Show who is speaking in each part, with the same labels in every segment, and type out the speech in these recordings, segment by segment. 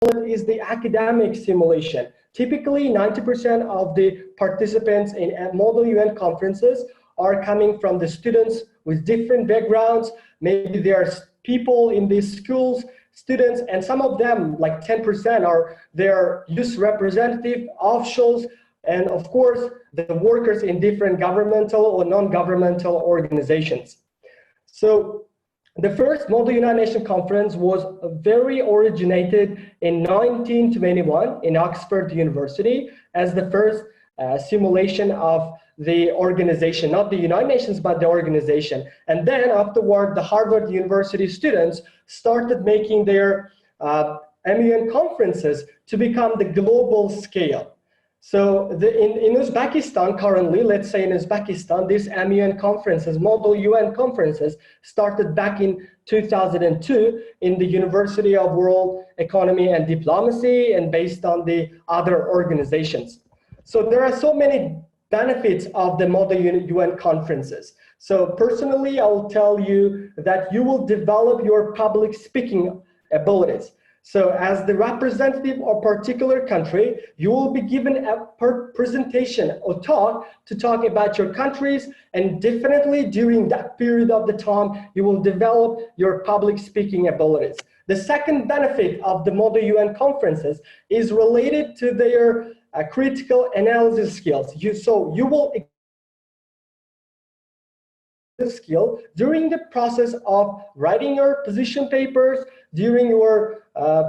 Speaker 1: is the academic simulation. Typically, 90% of the participants in Model UN conferences are coming from the students with different backgrounds. Maybe there are people in these schools, students, and some of them, like 10%, are their youth representative, officials, and of course, the workers in different governmental or non-governmental organizations. So the first Model United Nations Conference was very originated in 1921 in Oxford University as the first simulation of the organization, not the United Nations, but the organization. And then afterward, the Harvard University students started making their MUN conferences to become the global scale. So in Uzbekistan currently, let's say in Uzbekistan, these MUN conferences, Model UN conferences, started back in 2002 in the University of World Economy and Diplomacy and based on the other organizations. So there are so many benefits of the Model UN conferences. So personally, I will tell you that you will develop your public speaking abilities. So as the representative of a particular country, you will be given a presentation or talk to talk about your countries, and definitely during that period of the time, you will develop your public speaking abilities. The second benefit of the Model UN conferences is related to their critical analysis skills. You will skill during the process of writing your position papers, during your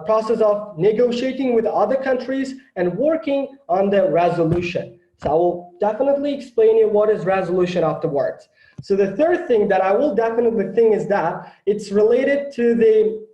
Speaker 1: process of negotiating with other countries and working on the resolution. So I will definitely explain you what is resolution afterwards. So the third thing that I will definitely think is that it's related to the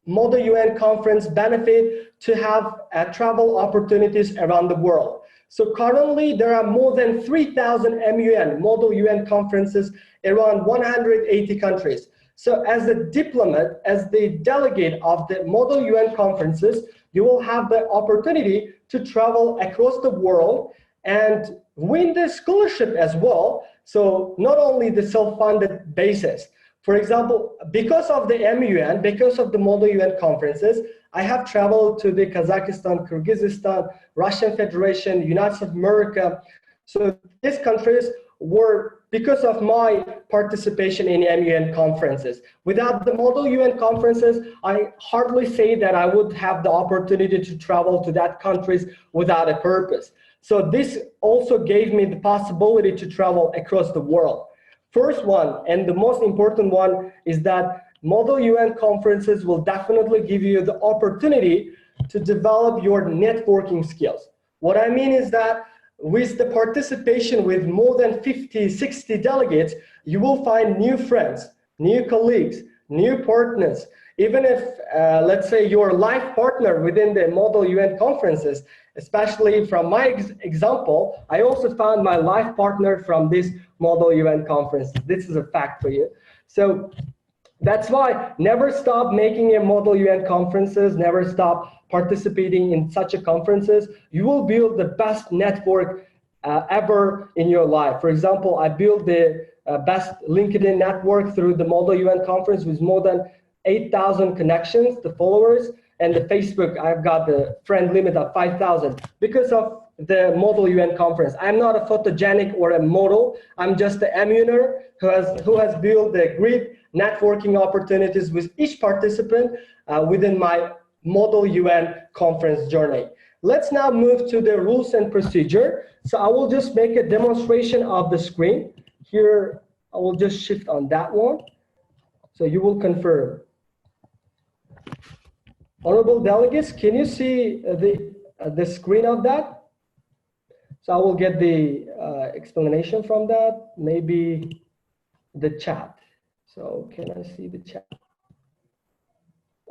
Speaker 1: Model UN conference benefit to have travel opportunities around the world. So currently there are more than 3,000 MUN, Model UN conferences around 180 countries. So as a diplomat, as the delegate of the Model UN conferences, you will have the opportunity to travel across the world and win the scholarship as well. So not only the self-funded basis. For example, because of the MUN, because of the Model UN conferences, I have traveled to the Kazakhstan, Kyrgyzstan, Russian Federation, United States of America. So these countries were because of my participation in MUN conferences. Without the Model UN conferences, I hardly say that I would have the opportunity to travel to that countries without a purpose. So this also gave me the possibility to travel across the world. First one, and the most important one, is that Model UN conferences will definitely give you the opportunity to develop your networking skills. What I mean is that with the participation with more than 50, 60 delegates, you will find new friends, new colleagues, new partners. Even if, let's say, your life partner within the Model UN conferences, especially from my example, I also found my life partner from this Model UN conference. This is a fact for you. So that's why never stop making a Model UN conferences, never stop participating in such a conferences. You will build the best network ever in your life. For example, I built the best LinkedIn network through the Model UN conference with more than 8,000 connections, the followers, and the Facebook, I've got the friend limit of 5,000 because of the Model UN conference. I'm not a photogenic or a model. I'm just a MUner who has built the great networking opportunities with each participant within my Model UN conference journey. Let's now move to the rules and procedure. So I will just make a demonstration of the screen. Here, I will just shift on that one. So you will confirm. Honorable delegates, can you see the screen of that? So I will get the explanation from that, maybe the chat. So can I see the chat?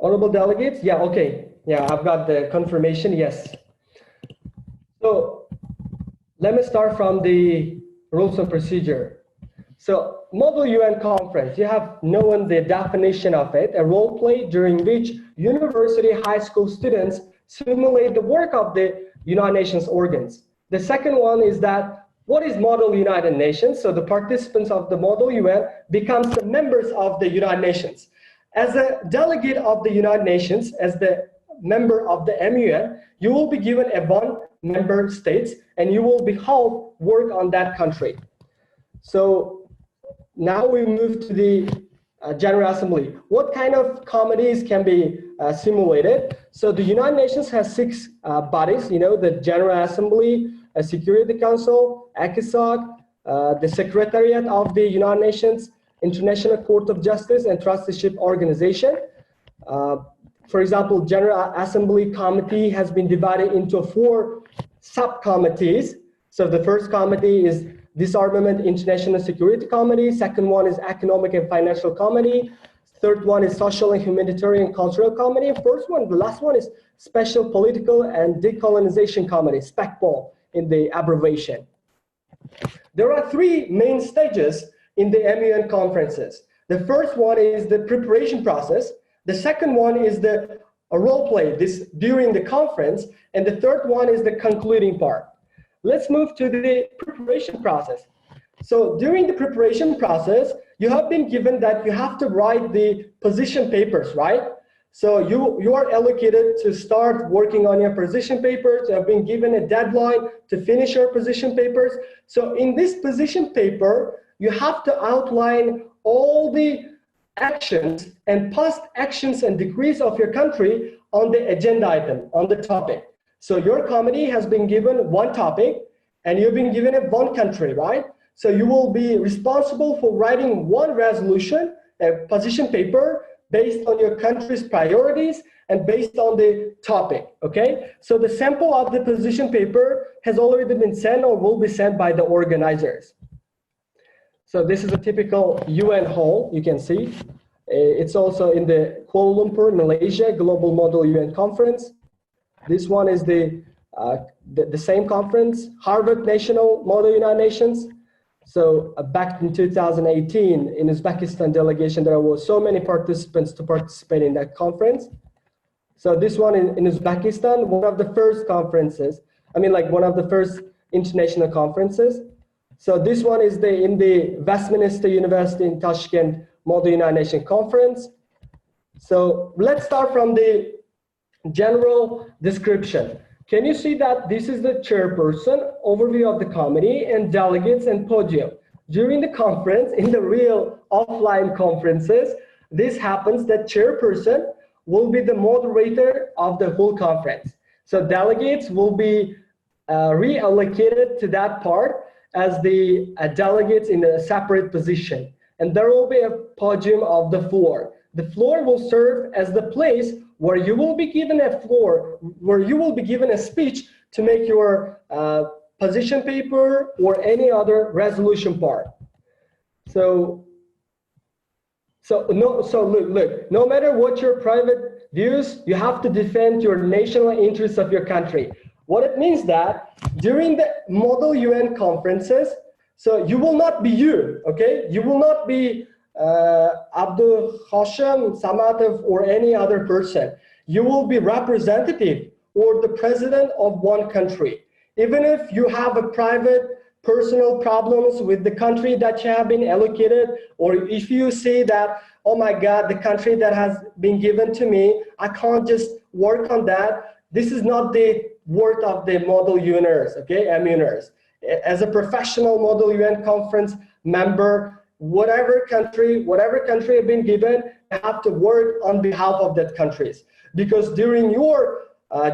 Speaker 1: Honorable delegates, yeah, okay. Yeah, I've got the confirmation, yes. So let me start from the rules and procedure. So Model UN conference, you have known the definition of it, a role play during which university high school students simulate the work of the United Nations organs. The second one is that what is Model United Nations? So the participants of the Model UN becomes the members of the United Nations. As a delegate of the United Nations, as the member of the MUN, you will be given a one member states, and you will be helped work on that country. So now we move to the General Assembly. What kind of committees can be simulated? So the United Nations has 6 bodies, you know, the General Assembly, Security Council, ACISOC, the Secretariat of the United Nations, International Court of Justice, and Trusteeship Organization. For example, General Assembly Committee has been divided into 4 subcommittees. So the first committee is Disarmament International Security Committee. Second one is Economic and Financial Committee. Third one is Social and Humanitarian Cultural Committee. First one, the last one is Special Political and Decolonization Committee, SPECPOL in the abbreviation. There are 3 main stages in the MUN conferences. The first one is the preparation process. The second one is the role play during the conference. And the third one is the concluding part. Let's move to the preparation process. So during the preparation process, you have been given that you have to write the position papers, right? So you are allocated to start working on your position papers. You have been given a deadline to finish your position papers. So in this position paper, you have to outline all the actions and past actions and decrees of your country on the agenda item, on the topic. So your committee has been given one topic and you've been given one country, right? So you will be responsible for writing one resolution, a position paper based on your country's priorities and based on the topic, okay? So the sample of the position paper has already been sent or will be sent by the organizers. So this is a typical UN hall, you can see. It's also in the Kuala Lumpur, Malaysia, Global Model UN Conference. This one is the same conference, Harvard National Model United Nations. So back in 2018, in Uzbekistan delegation, there were so many participants to participate in that conference. So this one in Uzbekistan, one of the first conferences, I mean like one of the first international conferences. So this one is in the Westminster University in Tashkent Model United Nations Conference. So let's start from the general description. Can you see that this is the chairperson, overview of the committee, and delegates and podium? During the conference, in the real offline conferences, this happens that chairperson will be the moderator of the whole conference. So delegates will be reallocated to that part as the delegates in a separate position. And there will be a podium of the floor. The floor will serve as the place where you will be given a speech to make your position paper or any other resolution part. So look, no matter what your private views, you have to defend your national interests of your country. What it means that during the Model UN conferences, so you will not be you, okay? You will not be Abdul Hashim Samatov or any other person. You will be representative or the president of one country. Even if you have a private personal problems with the country that you have been allocated, or if you say that, oh my God, the country that has been given to me, I can't just work on that. This is not the word of the Model UNers, okay, MUners. As a professional Model UN conference member, whatever country have been given, you have to work on behalf of that countries. Because during your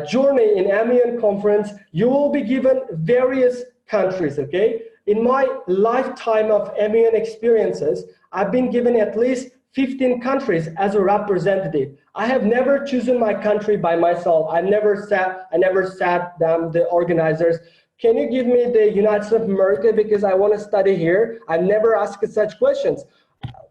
Speaker 1: journey in MUN conference, you will be given various countries, okay? In my lifetime of MUN experiences, I've been given at least 15 countries as a representative. I have never chosen my country by myself. I never sat down the organizers. Can you give me the United States of America because I want to study here? I've never asked such questions.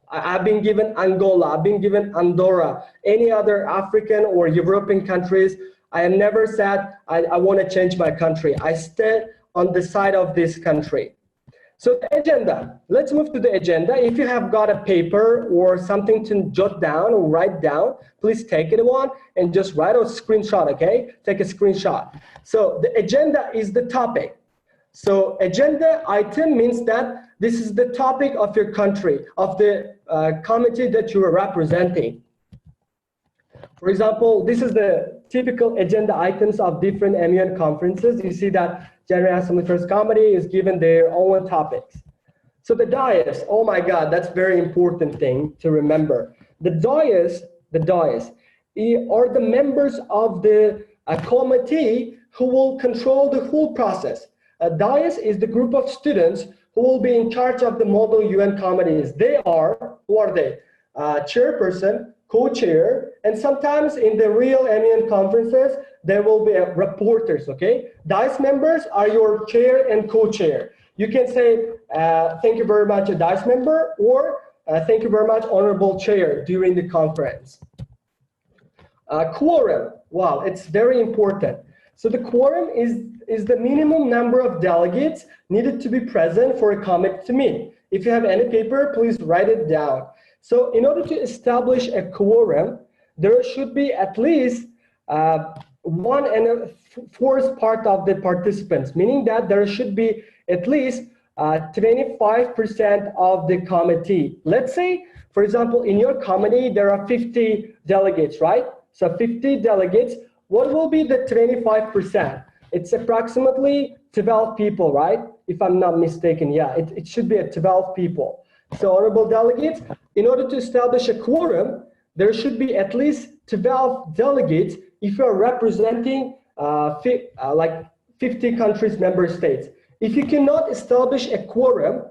Speaker 1: I've been given Angola, I've been given Andorra, any other African or European countries. I have never said, I want to change my country. I stand on the side of this country. So the agenda, let's move to the agenda. If you have got a paper or something to jot down or write down, please take it on and just write a screenshot, okay? Take a screenshot. So the agenda is the topic. So agenda item means that this is the topic of your country, of the committee that you are representing. For example, this is the typical agenda items of different MUN conferences. You see that General Assembly First Committee is given their own topics. So the dais, oh my God, that's very important thing to remember. The dais are the members of the committee who will control the whole process. A dais is the group of students who will be in charge of the model UN committees. Who are they? Chairperson, co-chair, and sometimes in the real MUN conferences, there will be reporters, okay? DICE members are your chair and co-chair. You can say, thank you very much, a DICE member, or thank you very much, honorable chair, during the conference. Quorum, wow, it's very important. So the quorum is the minimum number of delegates needed to be present for a committee to meet. If you have any paper, please write it down. So in order to establish a quorum, there should be at least 1/4 part of the participants, meaning that there should be at least 25% of the committee. Let's say, for example, in your committee, there are 50 delegates, right? So 50 delegates, what will be the 25%? It's approximately 12 people, right? If I'm not mistaken, yeah, it should be 12 people. So honorable delegates, in order to establish a quorum, there should be at least 12 delegates if you are representing like 50 countries, member states. If you cannot establish a quorum,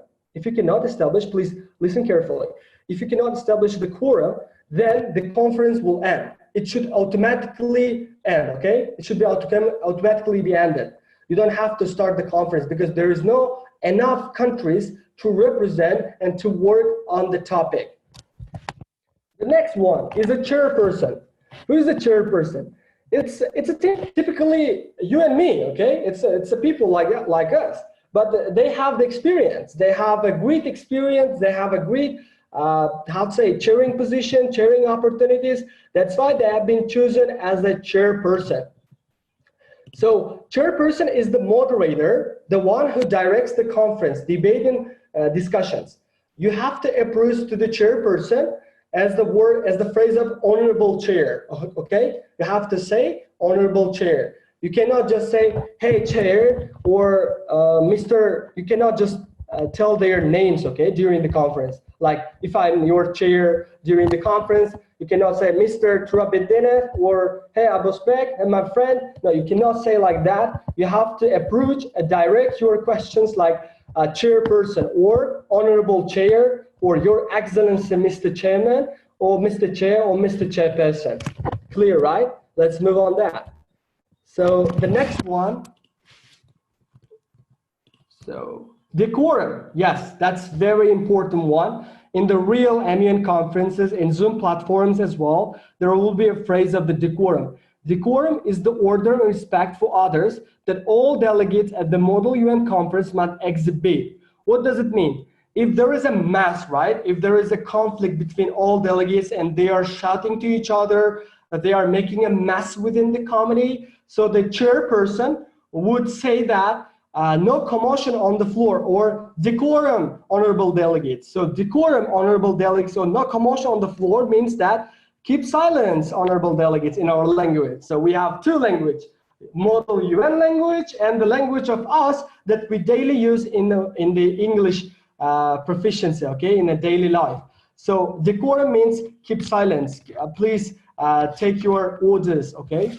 Speaker 1: please listen carefully. If you cannot establish the quorum, then the conference will end. It should automatically end, okay? It should be automatically be ended. You don't have to start the conference because there is no enough countries to represent and to work on the topic. The next one is a chairperson. Who is the chairperson? It's typically you and me, okay? It's a people like us, but they have the experience. They have a great experience. They have a great, how to say, chairing position, chairing opportunities. That's why they have been chosen as the chairperson. So chairperson is the moderator, the one who directs the conference, debate and discussions. You have to approve to the chairperson as the phrase of honorable chair, okay? You have to say honorable chair. You cannot just say, hey, chair, or Mr. You cannot just tell their names, okay, during the conference. Like if I'm your chair during the conference, you cannot say Mr. Turabedene or hey, Abosbek, and my friend. No, you cannot say like that. You have to approach, direct your questions like chairperson or honorable chair or your excellency, Mr. Chairman, or Mr. Chair or Mr. Chairperson. Clear, right? Let's move on that. So the next one. So the quorum, yes, that's very important one. In the real MUN conferences, in Zoom platforms as well, there will be a phrase of the decorum. Decorum is the order and respect for others that all delegates at the Model UN conference must exhibit. What does it mean? If there is a mess, right? If there is a conflict between all delegates and they are shouting to each other, they are making a mess within the committee, so the chairperson would say that no commotion on the floor, or decorum, honorable delegates. So decorum, honorable delegates, so no commotion on the floor means that keep silence, honorable delegates, in our language. So we have two languages, Model UN language and the language of us that we daily use in the English proficiency, okay, in a daily life. So decorum means keep silence. Please take your orders, okay?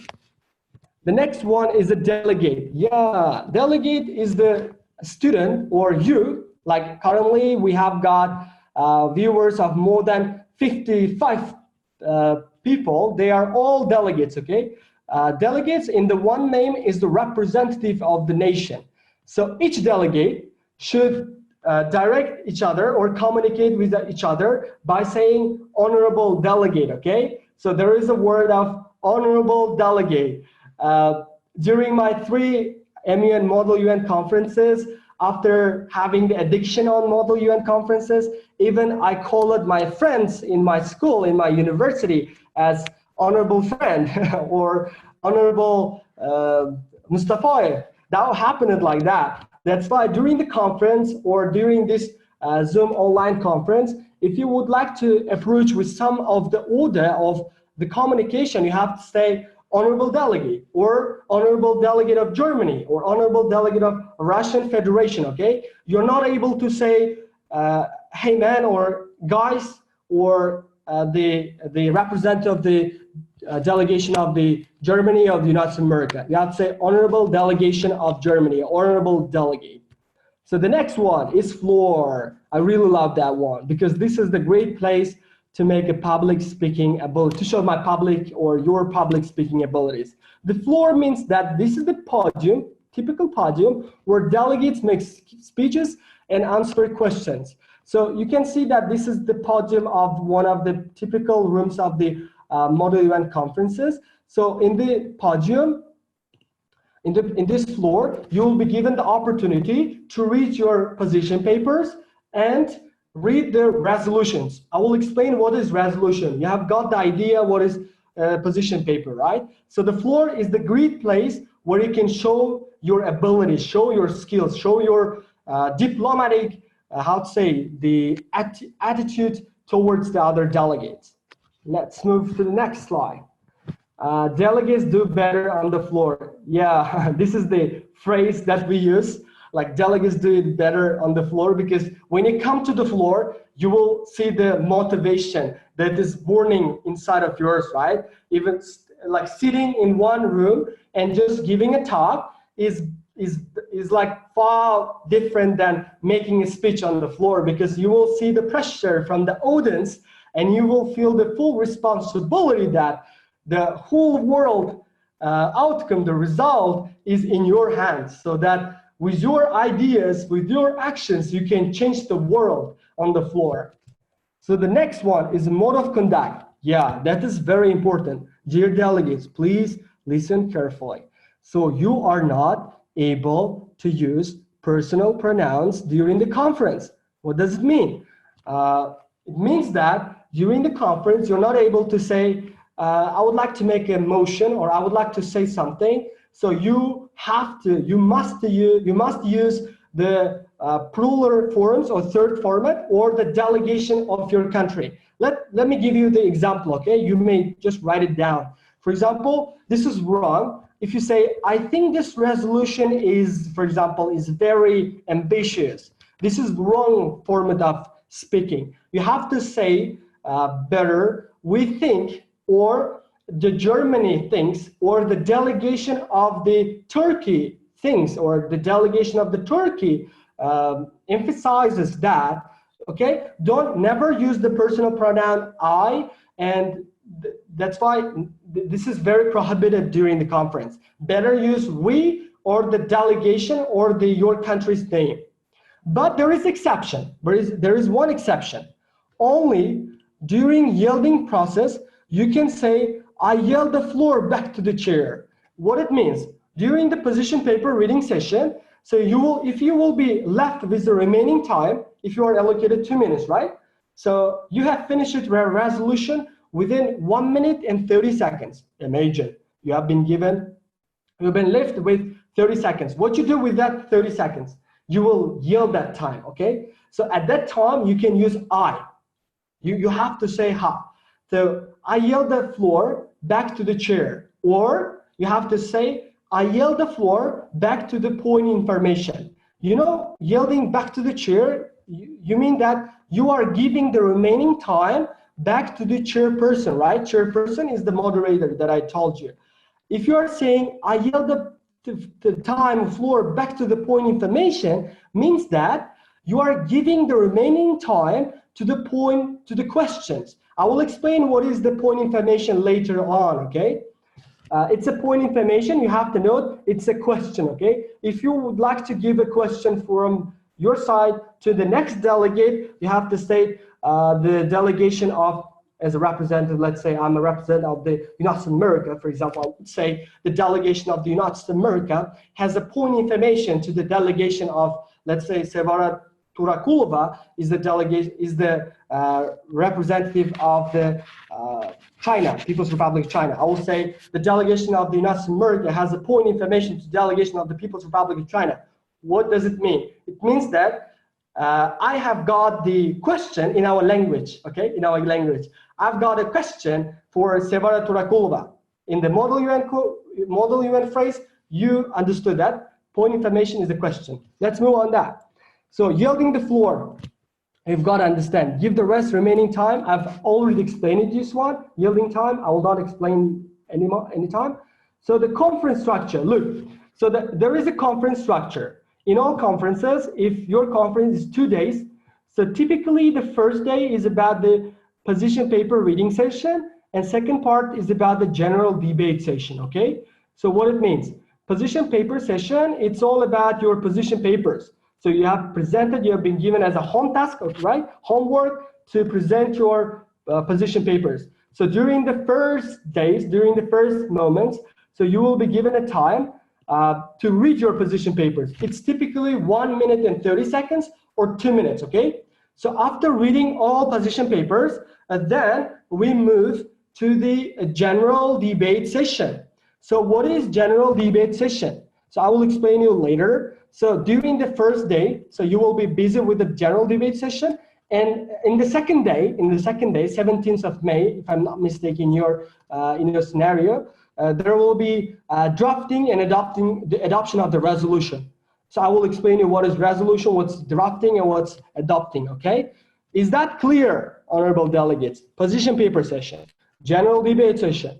Speaker 1: The next one is a delegate. Yeah, delegate is the student or you. Like currently we have got viewers of more than 55 people. They are all delegates, okay? Delegates in the one name is the representative of the nation. So each delegate should direct each other or communicate with each other by saying honorable delegate, okay? So there is a word of honorable delegate. During my 3 MUN Model UN conferences, after having the addiction on Model UN conferences, even I called my friends in my school, in my university, as honorable friend or honorable Mustafa. That happened like that. That's why during the conference or during this Zoom online conference, if you would like to approach with some of the order of the communication, you have to say Honorable Delegate, or Honorable Delegate of Germany, or Honorable Delegate of Russian Federation, okay? You're not able to say, hey man, or guys, or the representative of the delegation of the Germany of the United States of America. You have to say Honorable Delegation of Germany, Honorable Delegate. So the next one is floor. I really love that one because this is the great place to make a public speaking ability, to show my public or your public speaking abilities. The floor means that this is the podium, typical podium, where delegates make speeches and answer questions. So you can see that this is the podium of one of the typical rooms of the model event conferences. So in the podium, in this floor, you will be given the opportunity to read your position papers and read the resolutions. I will explain what is resolution. You have got the idea what is position paper, right? So the floor is the great place where you can show your abilities, show your skills, show your diplomatic, how to say, the attitude towards the other delegates. Let's move to the next slide. Delegates do better on the floor. Yeah, this is the phrase that we use. Like delegates do it better on the floor, because when you come to the floor, you will see the motivation that is burning inside of yours, right? Even like sitting in one room and just giving a talk is like far different than making a speech on the floor, because you will see the pressure from the audience and you will feel the full responsibility that the whole world outcome, the result is in your hands, so that with your ideas, with your actions, you can change the world on the floor. So the next one is mode of conduct. Yeah, that is very important. Dear delegates, please listen carefully. So you are not able to use personal pronouns during the conference. What does it mean? It means that during the conference, you're not able to say, I would like to make a motion, or I would like to say something. So you must use the plural forms or third format, or the delegation of your country. Let me give you the example, okay? You may just write it down. For example, this is wrong. If you say, I think this resolution is, for example, is very ambitious. This is wrong format of speaking. You have to say better, we think, or the Germany thinks, or the delegation of the Turkey thinks, or the delegation of the Turkey emphasizes that, okay? Never use the personal pronoun I, and that's why this is very prohibited during the conference. Better use we, or the delegation, or your country's name. But there is exception. There is one exception. Only during yielding process, you can say, I yield the floor back to the chair. What it means, during the position paper reading session, so if you will be left with the remaining time, if you are allocated 2 minutes, right? So you have finished your resolution within 1 minute and 30 seconds. Imagine you've been left with 30 seconds. What you do with that 30 seconds? You will yield that time, okay? So at that time, you can use I. You have to say ha. So I yield the floor back to the chair, or you have to say, I yield the floor back to the point information. You know, yielding back to the chair, you mean that you are giving the remaining time back to the chairperson, right? Chairperson is the moderator that I told you. If you are saying, I yield the time floor back to the point information, means that you are giving the remaining time to the questions. I will explain what is the point information later on, okay? It's a point information, you have to note, it's a question, okay? If you would like to give a question from your side to the next delegate, you have to state the delegation of, as a representative, let's say I'm a representative of the United States of America, for example, I would say the delegation of the United States of America has a point information to the delegation of, let's say, Sevara Turakulova is the representative of the China, People's Republic of China. I will say the delegation of the United States of America has a point information to the delegation of the People's Republic of China. What does it mean? It means that I have got the question in our language, okay? In our language. I've got a question for Sevara Turakulova. In the model UN phrase, you understood that. Point information is the question. Let's move on that. So yielding the floor, you've got to understand. Give the rest remaining time. I've already explained this one. Yielding time, I will not explain any time. So the conference structure, look. So there is a conference structure. In all conferences, if your conference is 2 days, so typically the first day is about the position paper reading session, and second part is about the general debate session, okay? So what it means, position paper session, it's all about your position papers. So you have presented, you have been given as a home task, right? Homework to present your position papers. So during the first days, during the first moments, so you will be given a time to read your position papers. It's typically 1 minute and 30 seconds or 2 minutes, okay? So after reading all position papers, then we move to the general debate session. So what is general debate session? So I will explain you later. So during the first day, so you will be busy with the general debate session. And in the second day, 17th of May, if I'm not mistaken, in your scenario, there will be drafting and adoption of the resolution. So I will explain you what is resolution, what's drafting, and what's adopting, okay? Is that clear, honorable delegates? Position paper session, general debate session,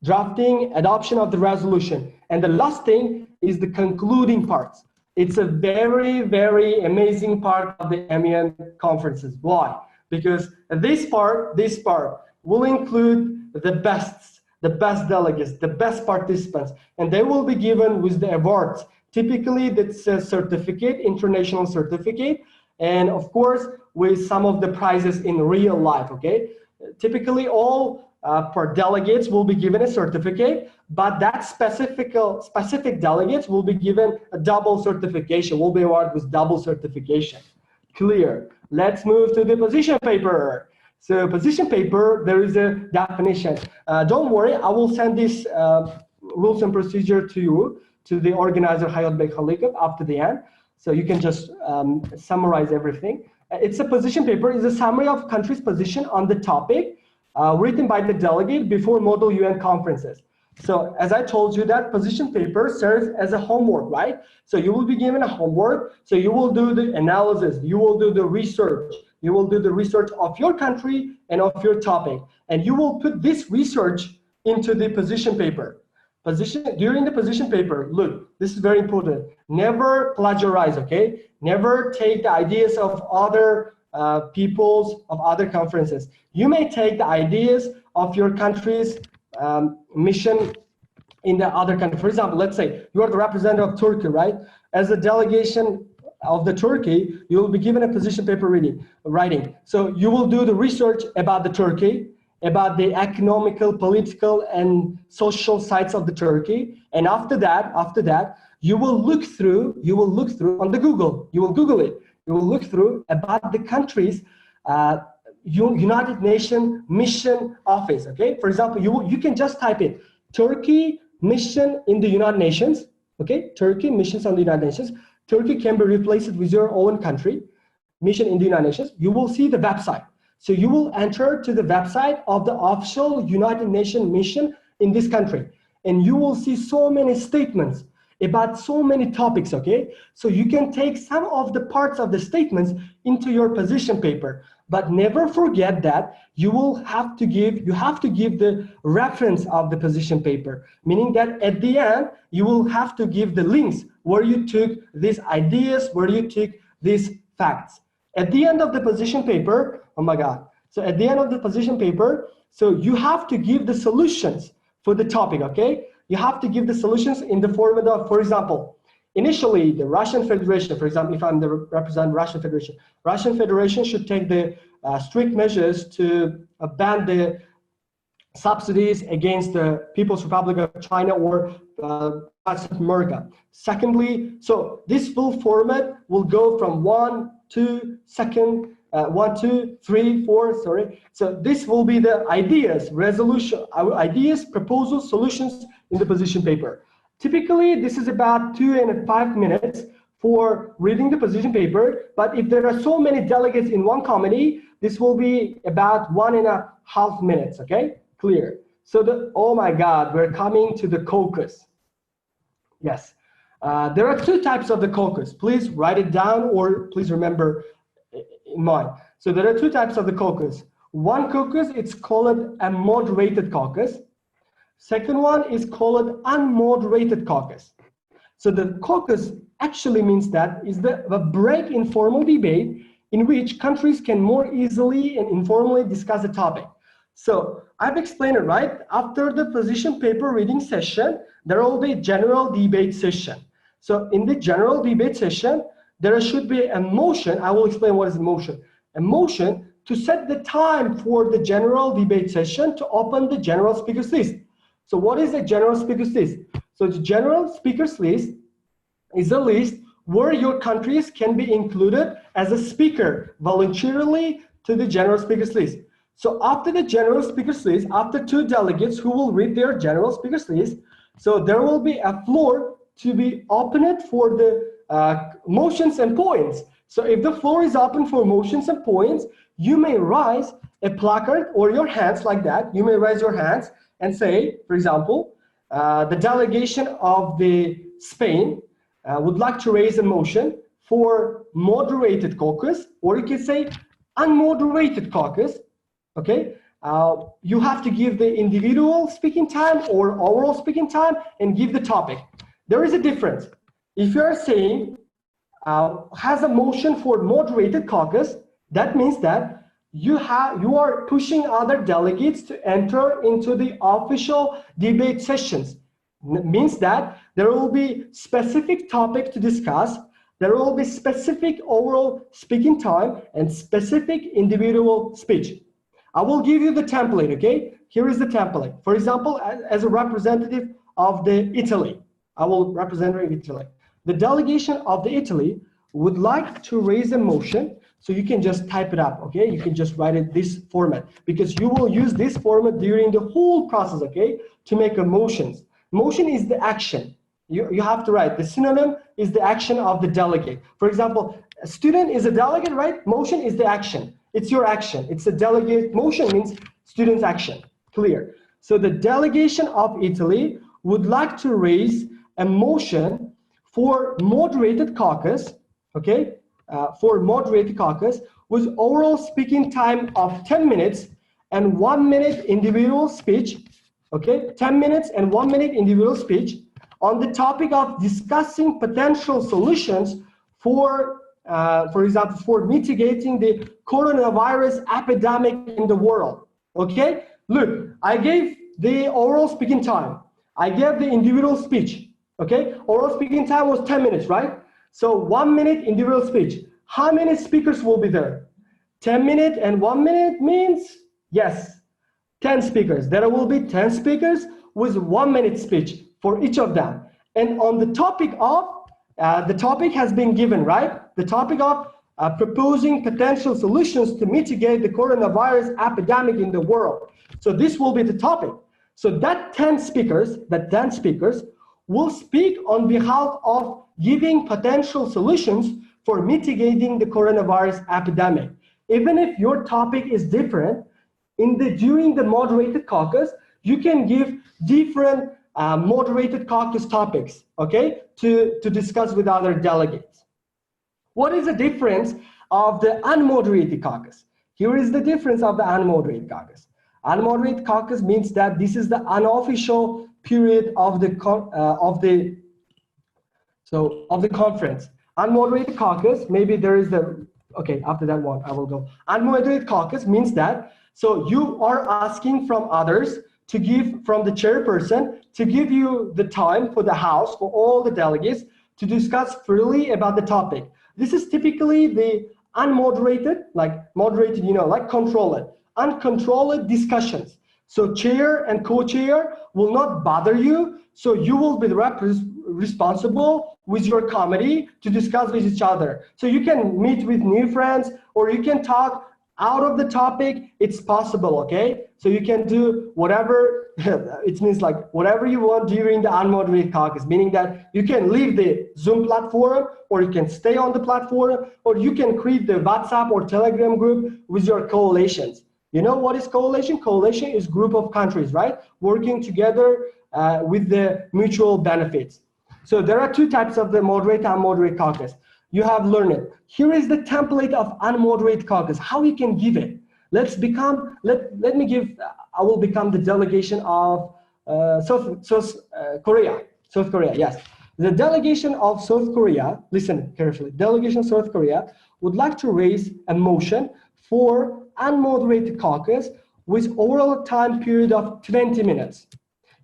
Speaker 1: drafting, adoption of the resolution. And the last thing is the concluding parts. It's a very, very amazing part of the MUN conferences. Why? Because this part will include the best delegates, the best participants, and they will be given with the awards. Typically, that's a certificate, international certificate, and of course, with some of the prizes in real life, okay? Typically, all per delegates will be given a certificate, but that specific delegates will be given a double certification, will be awarded with double certification. Clear. Let's move to the position paper. So position paper, there is a definition. Don't worry, I will send this rules and procedure to you, to the organizer Hayat Bey Khalikov after the end. So you can just summarize everything. It's a position paper, is a summary of country's position on the topic written by the delegate before model UN conferences. So as I told you, that position paper serves as a homework, right? So you will be given a homework. So you will do the analysis, you will do the research, you will do the research of your country and of your topic. And you will put this research into the position paper. During the position paper, look, this is very important. Never plagiarize, okay? Never take the ideas of other of other conferences. You may take the ideas of your country's mission in the other country. For example, let's say you are the representative of Turkey, right? As a delegation of the Turkey, you will be given a position paper writing. So you will do the research about the Turkey, about the economical, political, and social sides of the Turkey. And after that, you will look through on the Google. You will Google it. You will look through about the country's United Nations mission office. Okay. For example, you can just type it Turkey mission in the United Nations. Okay. Turkey missions on the United Nations. Turkey can be replaced with your own country mission in the United Nations. You will see the website. So you will enter to the website of the official United Nations mission in this country, and you will see so many statements about so many topics, okay? So you can take some of the parts of the statements into your position paper, but never forget that you have to give the reference of the position paper, meaning that at the end, you will have to give the links where you took these ideas, where you took these facts. At the end of the position paper, oh my God. So at the end of the position paper, so you have to give the solutions for the topic, okay? You have to give the solutions in the format of, for example, initially the Russian Federation, for example, if I'm the representative Russian Federation should take the strict measures to ban the subsidies against the People's Republic of China or parts of America. Secondly, so this full format will go from 1, 2, 3, 4, sorry. So this will be the ideas, ideas, proposals, solutions in the position paper. Typically, this is about 2 and 5 minutes for reading the position paper, but if there are so many delegates in one committee, this will be about 1.5 minutes, okay? Clear. So oh my God, we're coming to the CAUCUS. Yes, there are 2 types of the CAUCUS. Please write it down or please remember in mind. So there are 2 types of the CAUCUS. One CAUCUS, it's called a moderated caucus. Second one is called unmoderated caucus. So the caucus actually means that is the break in formal debate in which countries can more easily and informally discuss a topic. So I've explained it, right? After the position paper reading session, there will be a general debate session. So in the general debate session, there should be a motion. I will explain what is a motion. A motion to set the time for the general debate session to open the general speakers list. So what is a general speakers list? So the general speakers list is a list where your countries can be included as a speaker voluntarily to the general speakers list. So after the general speakers list, after 2 delegates who will read their general speakers list, so there will be a floor to be opened for the motions and points. So if the floor is open for motions and points, you may raise a placard or your hands like that. You may raise your hands and say, for example, the delegation of the Spain would like to raise a motion for moderated caucus, or you can say unmoderated caucus. Okay, you have to give the individual speaking time or overall speaking time and give the topic. There is a difference. If you are saying has a motion for moderated caucus, that means that you are pushing other delegates to enter into the official debate sessions. Means that there will be specific topic to discuss, there will be specific overall speaking time and specific individual speech. I will give you the template, okay? Here is the template. For example, as a representative of the Italy, I will represent Italy. The delegation of the Italy would like to raise a motion, so you can just type it up, okay? You can just write it this format, because you will use this format during the whole process, okay? To make a motions. Motion is the action. You have to write. The synonym is the action of the delegate. For example, a student is a delegate, right? Motion is the action. It's your action. It's a delegate. Motion means student's action. Clear. So the delegation of Italy would like to raise a motion for moderated caucus, okay? For moderated caucus with overall speaking time of 10 minutes and 1 minute individual speech, okay? 10 minutes and 1 minute individual speech on the topic of discussing potential solutions for example, for mitigating the coronavirus epidemic in the world, okay? Look, I gave the oral speaking time. I gave the individual speech, okay? Oral speaking time was 10 minutes, right? So 1 minute individual speech. How many speakers will be there? 10 minutes and 1 minute means, yes, 10 speakers. There will be 10 speakers with 1 minute speech for each of them. And on the topic of, the topic has been given, right? The topic of proposing potential solutions to mitigate the coronavirus epidemic in the world. So this will be the topic. So that 10 speakers will speak on behalf of giving potential solutions for mitigating the coronavirus epidemic. Even if your topic is different, during the moderated caucus, you can give different moderated caucus topics, okay, to discuss with other delegates. What is the difference of the unmoderated caucus? Here is the difference of the unmoderated caucus. Unmoderated caucus means that this is the unofficial period of the conference. Unmoderated caucus, maybe there is the, okay, after that one, I will go. Unmoderated caucus means that, so you are asking from others to give, from the chairperson, to give you the time for the house, for all the delegates, to discuss freely about the topic. This is typically the unmoderated, like moderated, you know, like controlled, uncontrolled discussions. So chair and co-chair will not bother you, so you will be responsible with your committee to discuss with each other. So you can meet with new friends, or you can talk out of the topic. It's possible, okay? So you can do whatever it means like whatever you want during the unmoderated caucus, meaning that you can leave the Zoom platform, or you can stay on the platform, or you can create the WhatsApp or Telegram group with your coalitions. You know what is coalition? Coalition is group of countries, right? Working together with the mutual benefits. So there are two types of the moderate and unmoderated caucus. You have learned it. Here is the template of unmoderated caucus, how you can give it. Let me give, I will become the delegation of South Korea, yes. The delegation of South Korea, listen carefully, delegation of South Korea would like to raise a motion for unmoderated caucus with overall time period of 20 minutes.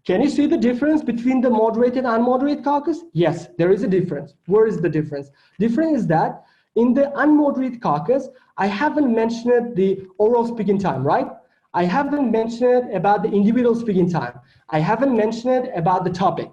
Speaker 1: Can you see the difference between the moderated and unmoderated caucus? Yes, there is a difference. Where is the difference? Difference is that in the unmoderated caucus, I haven't mentioned the oral speaking time, right? I haven't mentioned about the individual speaking time. I haven't mentioned about the topic.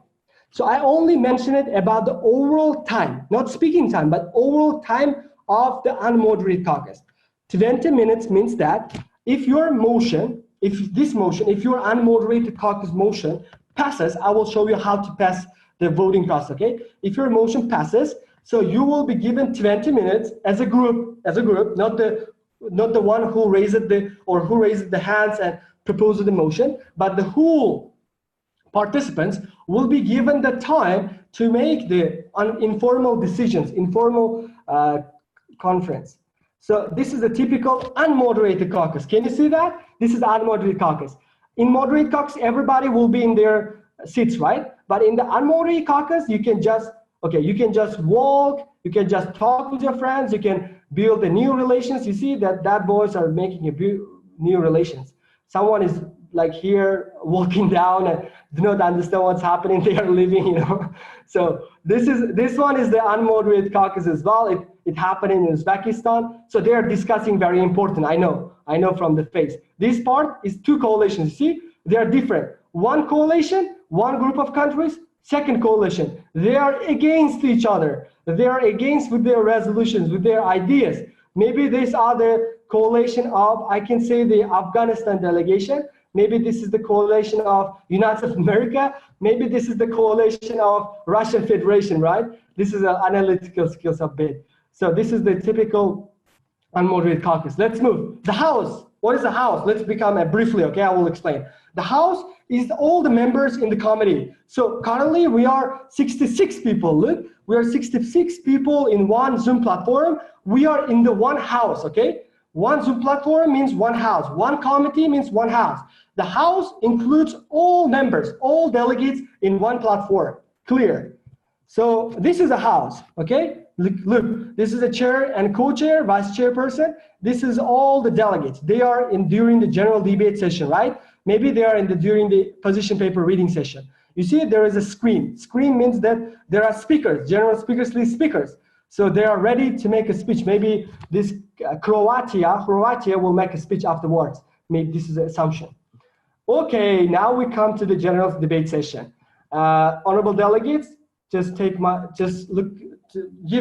Speaker 1: So I only mentioned about the overall time, not speaking time, but overall time of the unmoderated caucus. 20 minutes means that if your motion, if your unmoderated caucus motion passes, I will show you how to pass the voting process, okay? If your motion passes, so you will be given 20 minutes as a group, not the one who raised the hands and proposed the motion, but the whole participants will be given the time to make the informal decisions, informal conference. So this is a typical unmoderated caucus. Can you see that? This is unmoderated caucus. In moderate caucus, everybody will be in their seats, right? But in the unmoderated caucus, you can just walk, you can just talk with your friends, you can build the new relations. You see that boys are making new relations. Someone is like here walking down and do not understand what's happening. They are leaving, you know. So this one is the unmoderated caucus as well. It happened in Uzbekistan. So they are discussing very important. I know from the face. This part is two coalitions. You see, they are different. One coalition, one group of countries. Second coalition, they are against each other. They are against with their resolutions, with their ideas. Maybe these are the coalition of, I can say, the Afghanistan delegation. Maybe this is the coalition of United States of America. Maybe this is the coalition of Russian Federation, right? This is an analytical skills a bit. So this is the typical unmoderated caucus. Let's move. The House. What is the House? Let's become briefly, okay? I will explain. The House is all the members in the committee. So currently we are 66 people. Look, we are 66 people in one Zoom platform. We are in the one house, okay? One Zoom platform means one house. One committee means one house. The House includes all members, all delegates in one platform. Clear? So this is a House, okay? Look, this is a chair and co-chair, vice chairperson. This is all the delegates. They are during the general debate session, right? Maybe they are during the position paper reading session. You see, there is a screen. Screen means that there are speakers, general speakers list speakers. So they are ready to make a speech. Maybe this Croatia will make a speech afterwards. Maybe this is an assumption. Okay, now we come to the general debate session. Honorable delegates, give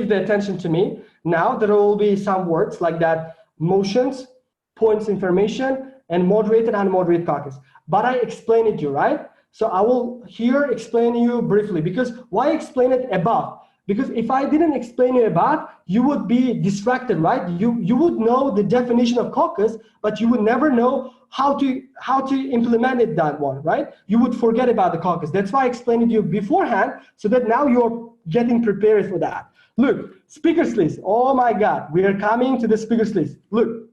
Speaker 1: the attention to me. Now there will be some words like that: motions, points, information, and moderated and unmoderated caucus. But I explained it to you, right? So I will here explain you briefly, because why explain it above? Because if I didn't explain it above, you would be distracted, right? You would know the definition of caucus, but you would never know how to implement it, that one, right? You would forget about the caucus. That's why I explained it to you beforehand, so that now you're getting prepared for that. Look, speakers list. Oh my God, we are coming to the speakers list. Look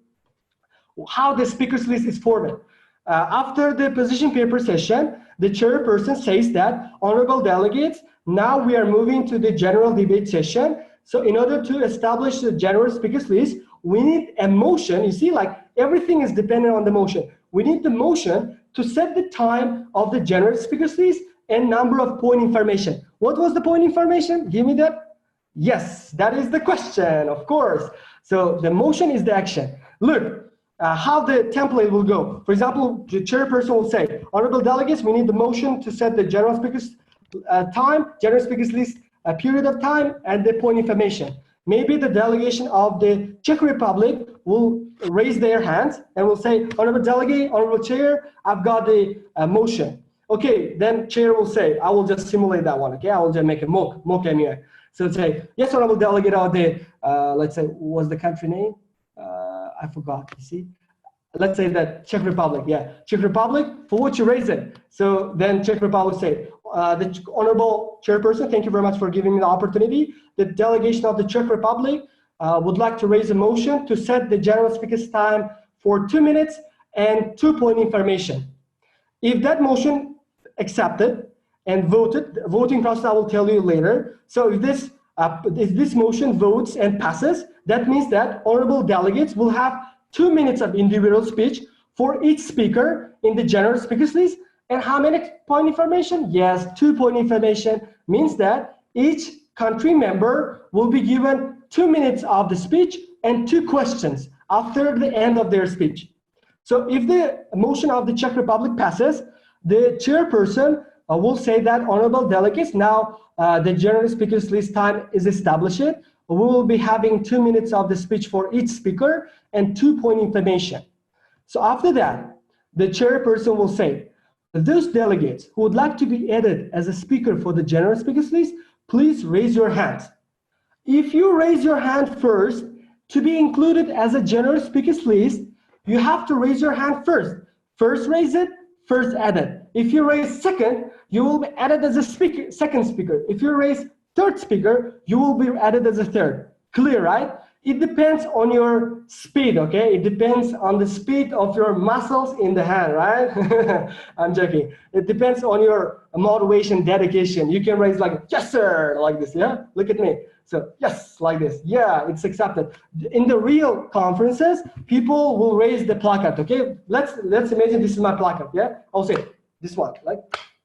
Speaker 1: how the speakers list is formed. After the position paper session, the chairperson says that, honorable delegates, now we are moving to the general debate session. So in order to establish the general speakers list, we need a motion. You see, like everything is dependent on the motion. We need the motion to set the time of the general speakers list and number of point information. What was the point information? Give me that. Yes, that is the question, of course. So the motion is the action. Look, how the template will go. For example, the chairperson will say, honorable delegates, we need the motion to set the general speakers time, general speakers list, a period of time, and the point information. Maybe the delegation of the Czech Republic will raise their hands and will say, honorable delegate, honorable chair, I've got the motion. Okay, then chair will say, I will just simulate that one, okay? I will just make a mock MUN. So say, yes, honorable delegate of the, let's say, what's the country name? I forgot, you see? Let's say that Czech Republic, yeah. Czech Republic, for what you raise it. So then Czech Republic say, the honorable chairperson, thank you very much for giving me the opportunity. The delegation of the Czech Republic would like to raise a motion to set the general speaker's time for 2 minutes and 2-point information. If that motion accepted and voted, the voting process I will tell you later. So if this motion votes and passes, that means that honorable delegates will have 2 minutes of individual speech for each speaker in the general speakers list. And how many point information? Yes, 2-point information means that each country member will be given 2 minutes of the speech and 2 questions after the end of their speech. So if the motion of the Czech Republic passes, the chairperson will say that honorable delegates, now the general speakers list time is established. We will be having 2 minutes of the speech for each speaker and 2-point information. So after that, the chairperson will say, those delegates who would like to be added as a speaker for the general speakers list, please raise your hands. If you raise your hand first to be included as a general speakers list, you have to raise your hand first. First raise it, first add it. If you raise second, you will be added as a speaker, second speaker. If you raise third speaker, you will be added as a third. Clear, right? It depends on your speed, okay? It depends on the speed of your muscles in the hand, right? I'm joking. It depends on your motivation, dedication. You can raise like, yes, sir, like this, yeah? Look at me. So, yes, like this. Yeah, it's accepted. In the real conferences, people will raise the placard, okay? Let's imagine this is my placard, yeah? I'll say this one, like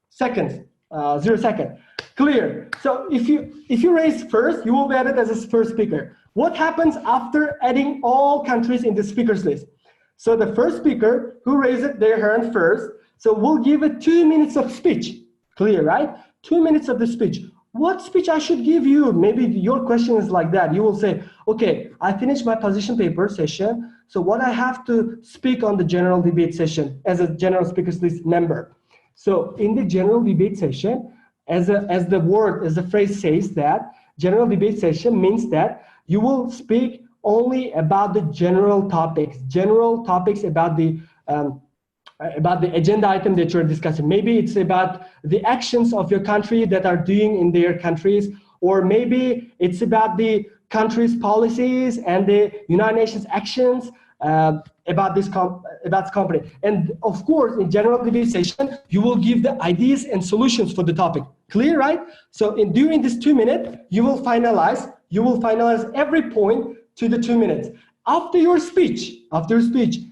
Speaker 1: seconds, 0 second. Clear. So if you raise first, you will be added as a first speaker. What happens after adding all countries in the speakers list? So the first speaker who raised their hand first, so we'll give it 2 minutes of speech. Clear, right? 2 minutes of the speech. What speech I should give you? Maybe your question is like that. You will say, okay, I finished my position paper session. So what I have to speak on the general debate session as a general speakers list member. So in the general debate session, as the phrase says that, general debate session means that you will speak only about the general topics about the agenda item that you're discussing. Maybe it's about the actions of your country that are doing in their countries, or maybe it's about the country's policies and the United Nations actions about this company. And of course, in general debate session, you will give the ideas and solutions for the topic. Clear, right? So during this 2 minutes, you will finalize every point to the 2 minutes. After your speech,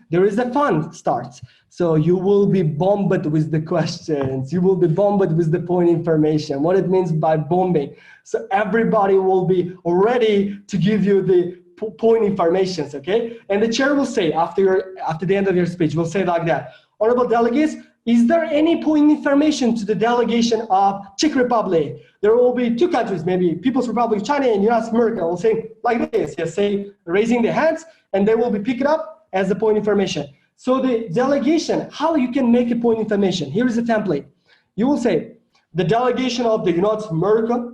Speaker 1: there is a fun starts. So you will be bombarded with the questions. You will be bombarded with the point information. What it means by bombing. So everybody will be ready to give you the point informations, okay? And the chair will say after the end of your speech, will say like that, honorable delegates, is there any point information to the delegation of Czech Republic? There will be 2 countries, maybe People's Republic of China and United States of America, will say like this, yes, say raising their hands, and they will be picked up as the point information. So the delegation, how you can make a point information? Here is a template. You will say the delegation of the United States of America,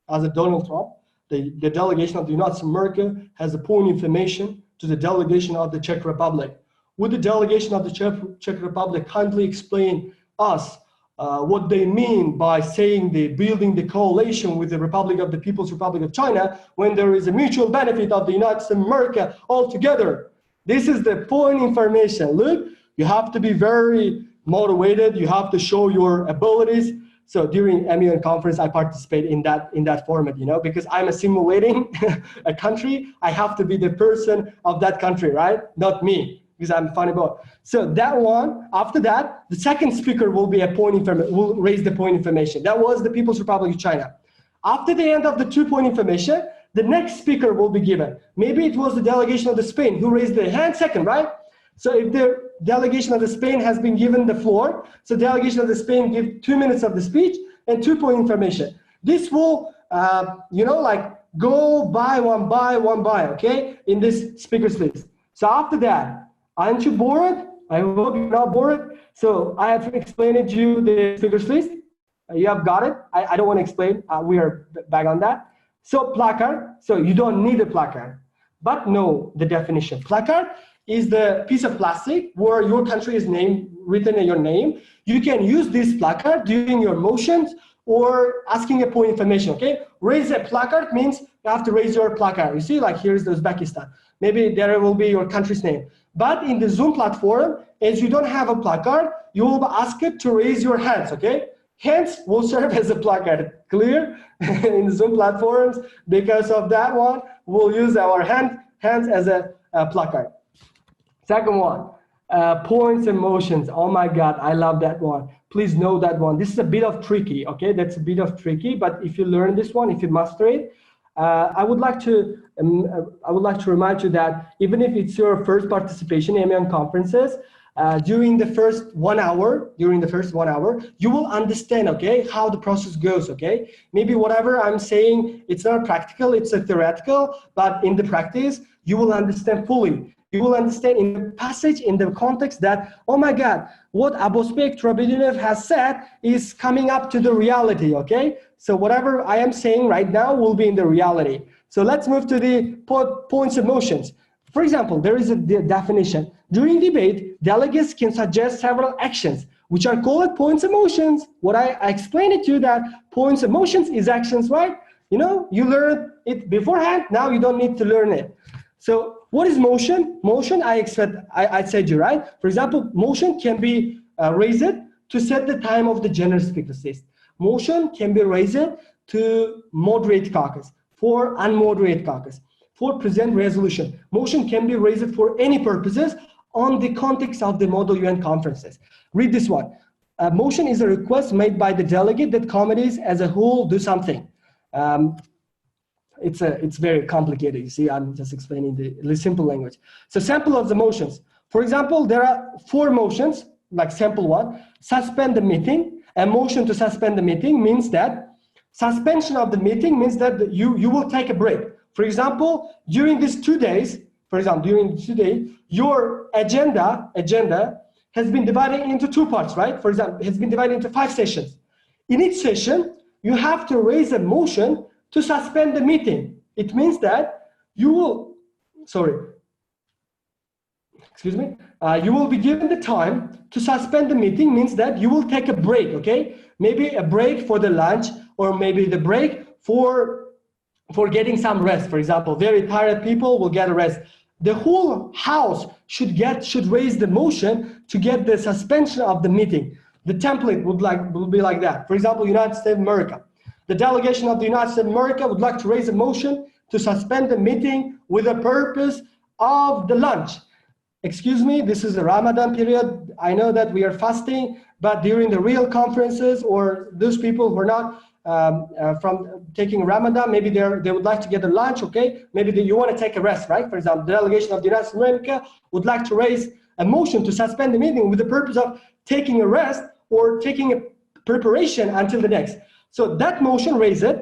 Speaker 1: as a Donald Trump, the delegation of the United States of America has a point information to the delegation of the Czech Republic. Would the delegation of the Czech Republic kindly explain us what they mean by saying building the coalition with the Republic of the People's Republic of China when there is a mutual benefit of the United States of America altogether? This is the point information. Look, you have to be very motivated. You have to show your abilities. So during MUN conference, I participate in that format, you know, because I'm simulating a country. I have to be the person of that country, right? Not me, because I'm funny about. So that one, after that, the second speaker will be will raise the point information. That was the People's Republic of China. After the end of the 2-point information, the next speaker will be given. Maybe it was the delegation of the Spain who raised their hand second, right? So if the delegation of the Spain has been given the floor, so delegation of the Spain give 2 minutes of the speech and 2-point information. This will, you know, like go by one by, okay, in this speakers list. So after that, aren't you bored? I hope you're not bored. So I have explained to you the speakers list. You have got it. I don't want to explain. We are back on that. So placard. So you don't need a placard, but know the definition. Placard is the piece of plastic where your country is written in your name. You can use this placard during your motions or asking a point information. Okay, raise a placard means you have to raise your placard. You see, like here's Uzbekistan. Maybe there will be your country's name. But in the Zoom platform, as you don't have a placard, you will be asked to raise your hands. Okay, hands will serve as a placard. Clear? In the Zoom platforms, because of that one, we'll use our hands as a placard. Second one, points and motions. Oh my God, I love that one. Please know that one. This is a bit of tricky, okay? That's a bit of tricky, but if you learn this one, if you master it, I would like to remind you that even if it's your first participation in MUN conferences, during the first 1 hour, you will understand, okay, how the process goes, okay? Maybe whatever I'm saying, it's not practical, it's a theoretical, but in the practice, you will understand fully. You will understand in the passage, in the context that, oh my God, what Abospek Trabidinov has said is coming up to the reality, okay? So whatever I am saying right now will be in the reality. So let's move to the points of motions. For example, there is a definition. During debate, delegates can suggest several actions, which are called points of motions. What I explained it to you that points of motions is actions, right? You know, you learned it beforehand, now you don't need to learn it. So what is motion? Motion, I said you, right? For example, motion can be raised to set the time of the general speakers list. Motion can be raised to moderate caucus, for unmoderate caucus, for present resolution. Motion can be raised for any purposes on the context of the Model UN conferences. Read this one. Motion is a request made by the delegate that committees as a whole do something. It's very complicated. You see, I'm just explaining the simple language. So sample of the motions. For example, there are 4 motions, like sample one. Suspend the meeting. A motion to suspend the meeting means that suspension of the meeting means that you will take a break. For example, during these 2 days, your agenda has been divided into 2 parts, right? For example, it has been divided into 5 sessions. In each session, you have to raise a motion to suspend the meeting. It means that you will be given the time to suspend the meeting, means that you will take a break, okay? Maybe a break for the lunch, or maybe the break for getting some rest. For example, very tired people will get a rest. The whole house should raise the motion to get the suspension of the meeting. The template will be like that. For example, United States of America. The delegation of the United States of America would like to raise a motion to suspend the meeting with the purpose of the lunch. Excuse me, this is a Ramadan period. I know that we are fasting, but during the real conferences, or those people who are not from taking Ramadan, maybe they would like to get a lunch, okay? Maybe you want to take a rest, right? For example, the delegation of the United States of America would like to raise a motion to suspend the meeting with the purpose of taking a rest or taking a preparation until the next. So that motion raised,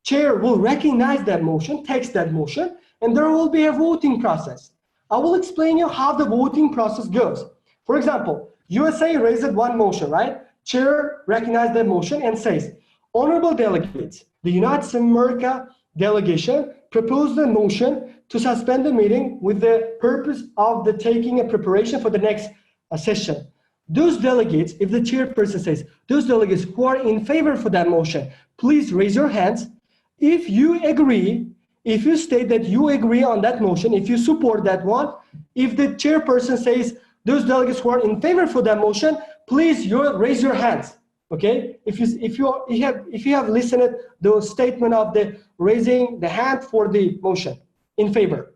Speaker 1: chair will recognize that motion, takes that motion, and there will be a voting process. I will explain you how the voting process goes. For example, USA raised one motion, right? Chair recognized that motion and says, honorable delegates, the United States of America delegation proposed a motion to suspend the meeting with the purpose of taking a preparation for the next session. Those delegates, if the chairperson says, those delegates who are in favor for that motion, please raise your hands. If you agree, if you state that you agree on that motion, if you support that one, if the chairperson says, those delegates who are in favor for that motion, please raise your hands. Okay? If you have listened to the statement of the raising the hand for the motion in favor.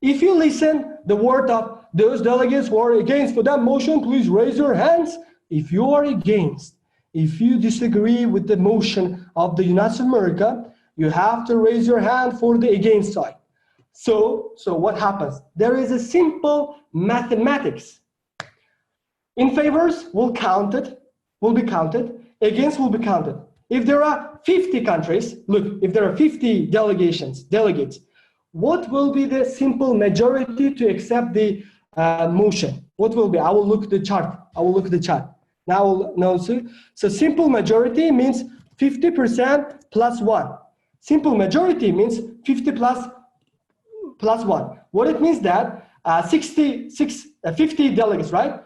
Speaker 1: If you listen the word of those delegates who are against for that motion, please raise your hands. If you are against, if you disagree with the motion of the United States of America, you have to raise your hand for the against side. So what happens? There is a simple mathematics. In favors will be counted, against will be counted. If there are 50 countries, look, if there are 50 delegates what will be the simple majority to accept the motion? What will be? I will look at the chart. I will look at the chart. Now, no, so simple majority means 50% plus 1. Simple majority means 50 plus 1. What it means that 50 delegates, right?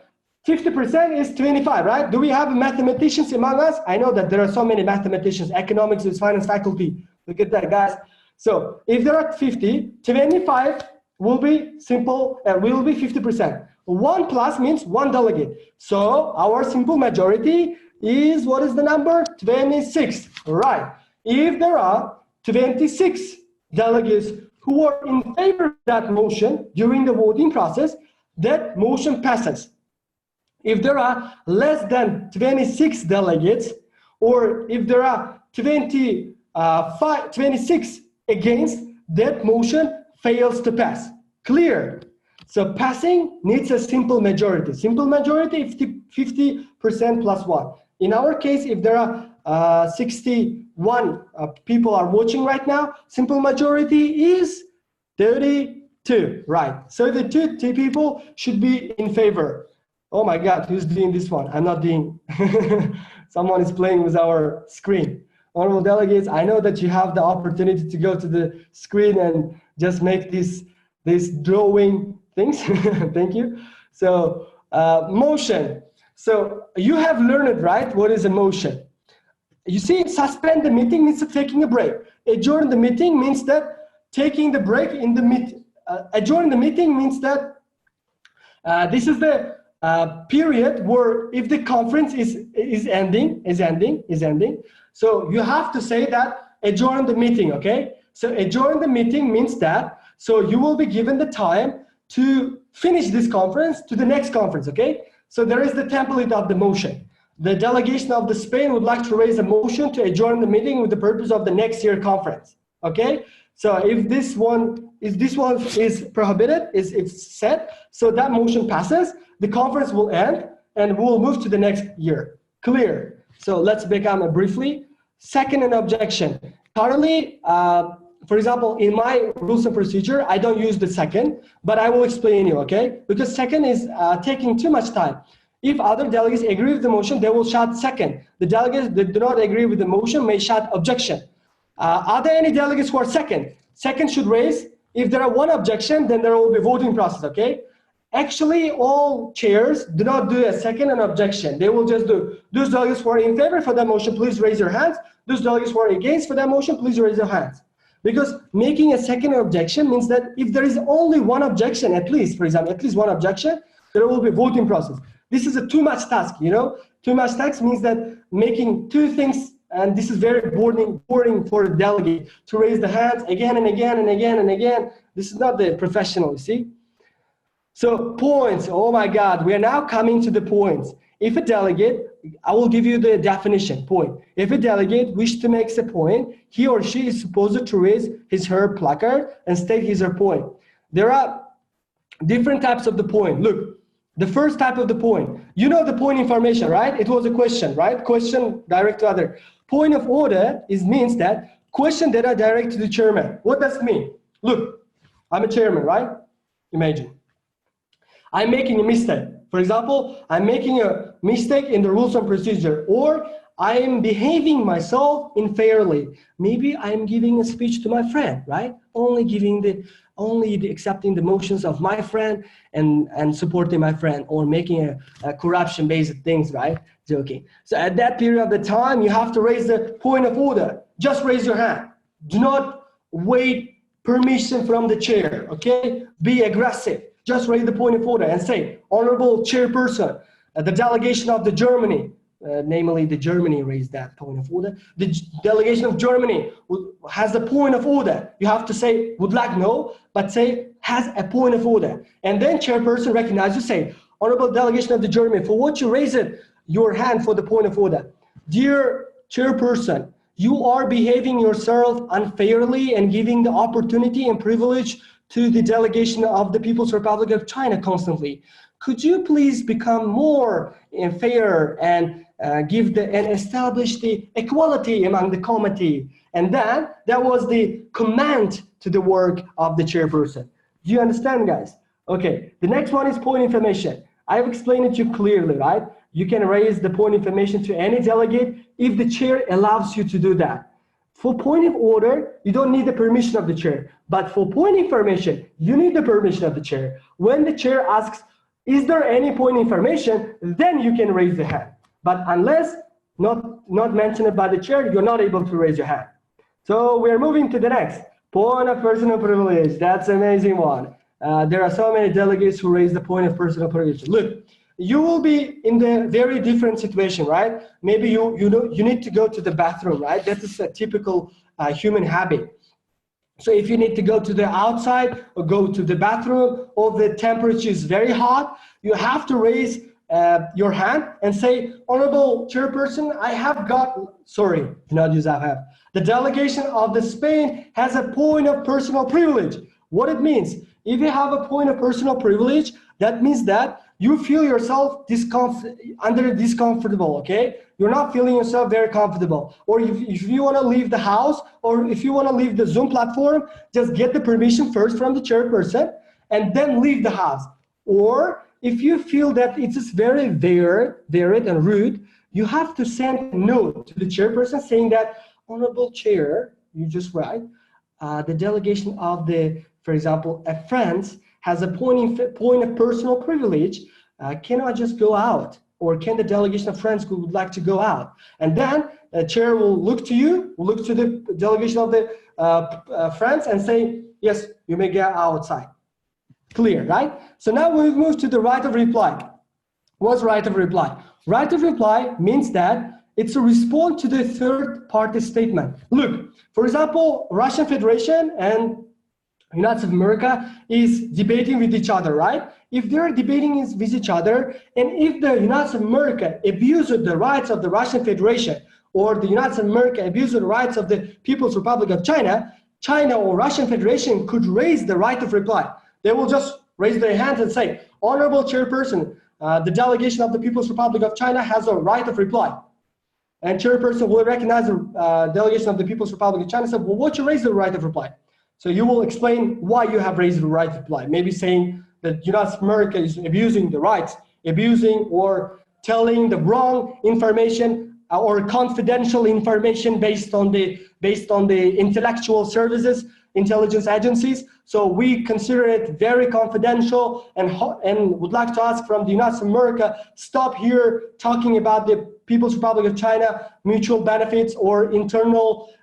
Speaker 1: 50% is 25, right? Do we have mathematicians among us? I know that there are so many mathematicians. Economics is finance faculty. Look at that, guys. So if there are 50, 25 will be simple and will be 50%. 1 plus means 1 delegate. So our simple majority is, what is the number? 26, right? If there are 26 delegates who are in favor of that motion during the voting process, that motion passes. If there are less than 26 delegates, or if there are 26 against, that motion fails to pass. Clear? So passing needs a simple majority. Simple majority is 50% plus 1. In our case, if there are 61 people are watching right now, simple majority is 32, right? So the two people should be in favor. Oh my God, who's doing this one? I'm not doing. Someone is playing with our screen. Honorable delegates, I know that you have the opportunity to go to the screen and just make this drawing things. Thank you. So motion. So you have learned, right? What is a motion? You see, suspend the meeting means taking a break. Adjourn the meeting means that taking the break in the meeting. Adjourn the meeting means that this is the period where if the conference is ending. So you have to say that adjourn the meeting, okay? So adjourn the meeting means that, so you will be given the time to finish this conference to the next conference, okay? So there is the template of the motion. The delegation of the Spain would like to raise a motion to adjourn the meeting with the purpose of the next year conference, okay? So if this one is prohibited, it's set, so that motion passes, the conference will end, and we'll move to the next year. Clear? So let's become briefly. Second, an objection. Currently, for example, in my rules and procedure, I don't use the second, but I will explain you, okay? Because second is taking too much time. If other delegates agree with the motion, they will shout second. The delegates that do not agree with the motion may shout objection. Are there any delegates who are second? Second should raise. If there are one objection, then there will be voting process, okay? Actually, all chairs do not do a second and objection. They will just do, those delegates who are in favor for that motion, please raise your hands. Those delegates who are against for that motion, please raise your hands. Because making a second objection means that if there is only one objection, at least, for example, at least one objection, there will be voting process. This is a too much task, you know? Too much task means that making two things, and this is very boring for a delegate to raise the hands again and again and again and again. This is not the professional, you see? So points, oh my God, we are now coming to the points. If a delegate, I will give you the definition, point. If a delegate wishes to make a point, he or she is supposed to raise her placard and state his or her point. There are different types of the point. Look, the first type of the point, you know the point information, right? It was a question, right? Question direct to other. Point of order means that question that are direct to the chairman. What does it mean? Look, I'm a chairman, right? Imagine. I'm making a mistake. For example, I'm making a mistake in the rules and procedure, or I am behaving myself unfairly. Maybe I'm giving a speech to my friend, right? Only accepting the motions of my friend and supporting my friend, or making a corruption-based things, right? Joking. So at that period of the time, you have to raise the point of order. Just raise your hand. Do not wait permission from the chair, okay? Be aggressive. Just raise the point of order and say, Honorable Chairperson, the delegation of the Germany, namely the Germany raised that point of order. The delegation of Germany has a point of order. You have to say, would like no, but say, has a point of order. And then chairperson recognizes you, say, Honorable delegation of the Germany, for what you raise it, your hand for the point of order. Dear chairperson, you are behaving yourself unfairly and giving the opportunity and privilege to the delegation of the People's Republic of China constantly. Could you please become more fair and and establish the equality among the committee. And then that was the command to the work of the chairperson. Do you understand, guys? Okay, the next one is point information. I've explained it to you clearly, right? You can raise the point information to any delegate if the chair allows you to do that. For point of order, you don't need the permission of the chair. But for point information, you need the permission of the chair. When the chair asks, is there any point information, then you can raise the hand. But unless not mentioned by the chair, you're not able to raise your hand. So we're moving to the next. Point of personal privilege. That's an amazing one. There are so many delegates who raise the point of personal privilege. Look, you will be in the very different situation, right? Maybe you need to go to the bathroom, right? That is a typical human habit. So if you need to go to the outside or go to the bathroom, or the temperature is very hot, you have to raise your hand and say, Honorable Chairperson, I have got, sorry, not use I have. The delegation of the Spain has a point of personal privilege. What it means, if you have a point of personal privilege, that means that you feel yourself discomfortable, okay? You're not feeling yourself very comfortable. Or if you want to leave the house, or if you want to leave the Zoom platform, just get the permission first from the chairperson and then leave the house. Or if you feel that it is very varied and rude, you have to send a note to the chairperson saying that, Honorable Chair, you just write, the delegation of the, for example, a France has a point of personal privilege. Can I just go out? Or can the delegation of France who would like to go out? And then the chair will look to you, will look to the delegation of the France and say, yes, you may get outside. Clear, right? So now we move to the right of reply. What's right of reply? Right of reply means that it's a response to the third party statement. Look, for example, Russian Federation and United States of America is debating with each other, right? If they're debating with each other, and if the United States of America abuses the rights of the Russian Federation, or the United States of America abuses the rights of the People's Republic of China, China or Russian Federation could raise the right of reply. They will just raise their hands and say, Honorable Chairperson, the delegation of the People's Republic of China has a right of reply. And Chairperson will recognize the delegation of the People's Republic of China and say, well, what you raise the right of reply? So you will explain why you have raised the right of reply. Maybe saying that United States of America is abusing the rights, abusing or telling the wrong information or confidential information based on the intellectual services, intelligence agencies. So we consider it very confidential and would like to ask from the United States of America, stop here talking about the People's Republic of China, mutual benefits or internal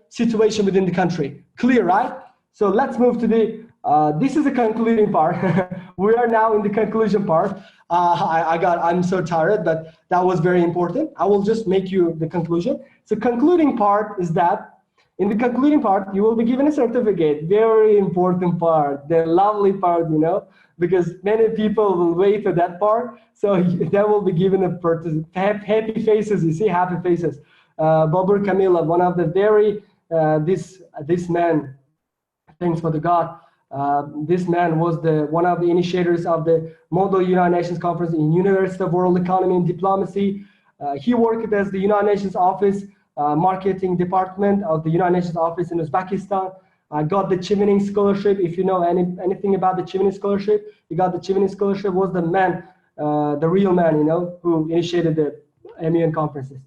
Speaker 1: situation within the country. Clear, right? So let's move to the, this is the concluding part. We are now in the conclusion part. I'm so tired, but that was very important. I will just make you the conclusion. So concluding part is that in the concluding part, you will be given a certificate. Very important part, the lovely part, you know, because many people will wait for that part. So that will be given a happy faces. You see happy faces. Babur Kamila, one of the very, this man, thanks for the God, this man was one of the initiators of the Model United Nations Conference in University of World Economy and Diplomacy. He worked as the United Nations Office Marketing Department of the United Nations Office in Uzbekistan. Got the Chevening Scholarship. If you know anything about the Chevening Scholarship, he got the Chevening Scholarship, was the man, the real man, you know, who initiated the MUN conferences.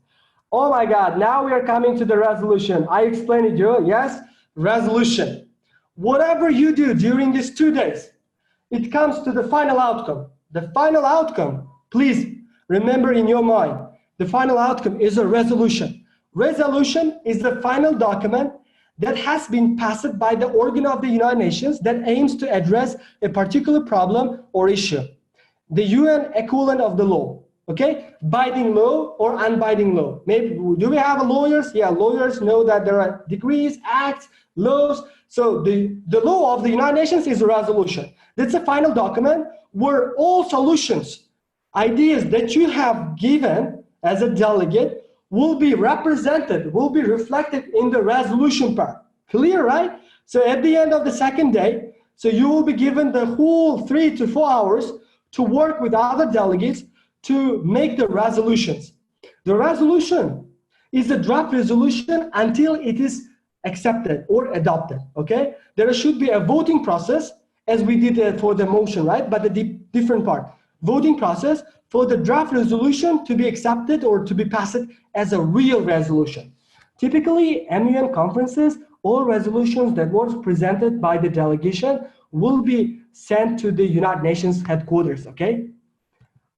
Speaker 1: Oh my God, now we are coming to the resolution. I explained it to you, yes? Resolution. Whatever you do during these 2 days, it comes to the final outcome. The final outcome, please remember in your mind, the final outcome is a resolution. Resolution is the final document that has been passed by the organ of the United Nations that aims to address a particular problem or issue. The UN equivalent of the law. Okay, binding law or unbinding law. Maybe, do we have lawyers? Yeah, lawyers know that there are decrees, acts, laws. So the law of the United Nations is a resolution. That's a final document where all solutions, ideas that you have given as a delegate will be represented, will be reflected in the resolution part. Clear, right? So at the end of the second day, so you will be given the whole 3 to 4 hours to work with other delegates to make the resolutions. The resolution is a draft resolution until it is accepted or adopted, okay? There should be a voting process as we did for the motion, right? But the different part, voting process for the draft resolution to be accepted or to be passed as a real resolution. Typically, MUN conferences, all resolutions that was presented by the delegation will be sent to the United Nations headquarters, okay?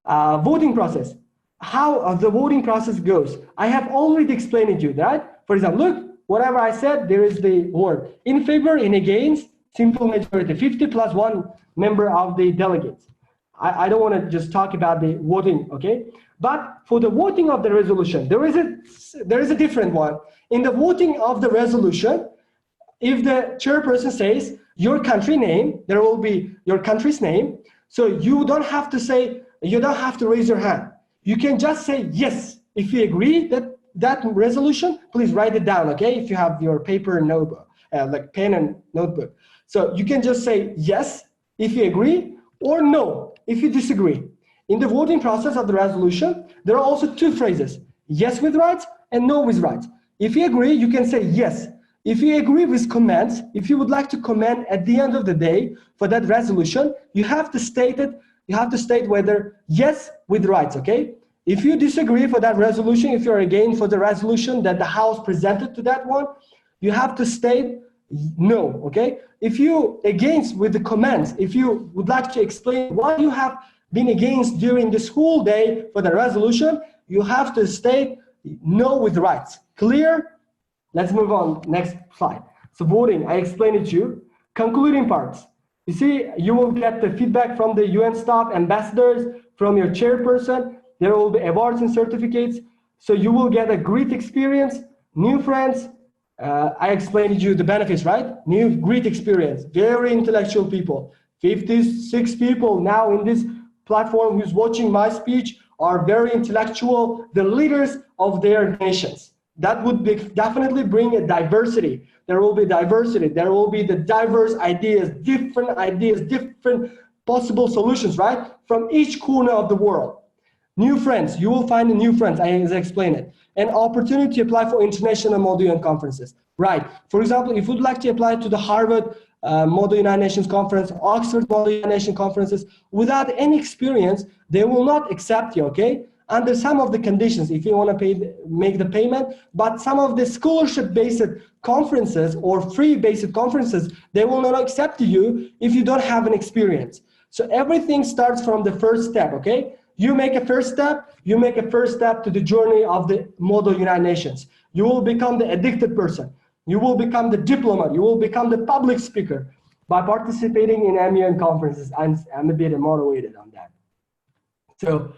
Speaker 1: Voting process. How the voting process goes. I have already explained it to you, right? For example, look, whatever I said, there is the word in favor, in against, simple majority, 50 plus 1 member of the delegates. I don't want to just talk about the voting, okay? But for the voting of the resolution, there is a different one. In the voting of the resolution, if the chairperson says your country name, there will be your country's name. So you don't have to say, you don't have to raise your hand. You can just say yes. If you agree that resolution, please write it down, okay? If you have your paper and notebook, like pen and notebook. So you can just say yes if you agree, or no if you disagree. In the voting process of the resolution, there are also 2 phrases, yes with rights and no with rights. If you agree, you can say yes. If you agree with comments, if you would like to comment at the end of the day for that resolution, you have to state it. You have to state whether yes with rights, okay? If you disagree for that resolution, if you're against for the resolution that the House presented to that one, you have to state no, okay? If you against with the comments, if you would like to explain why you have been against during the school day for the resolution, you have to state no with rights. Clear? Let's move on, next slide. So voting, I explained it to you. Concluding parts. You see, you will get the feedback from the UN staff, ambassadors, from your chairperson. There will be awards and certificates. So you will get a great experience, new friends. I explained to you the benefits, right? New, great experience, very intellectual people. 56 people now in this platform who's watching my speech are very intellectual, the leaders of their nations. That would definitely bring a diversity. There will be diversity. There will be the diverse ideas, different possible solutions, right? From each corner of the world. New friends, you will find new friends, as I explained it. An opportunity to apply for international Model UN conferences. Right, for example, if you'd like to apply to the Harvard Model United Nations Conference, Oxford Model United Nations Conferences, without any experience, they will not accept you, okay? Under some of the conditions, if you want to make the payment, but some of the scholarship-based conferences or free-based conferences, they will not accept you if you don't have an experience. So everything starts from the first step, okay? You make a first step, you make a first step to the journey of the Model United Nations. You will become the addicted person. You will become the diplomat. You will become the public speaker by participating in MUN conferences. I'm a bit motivated on that. So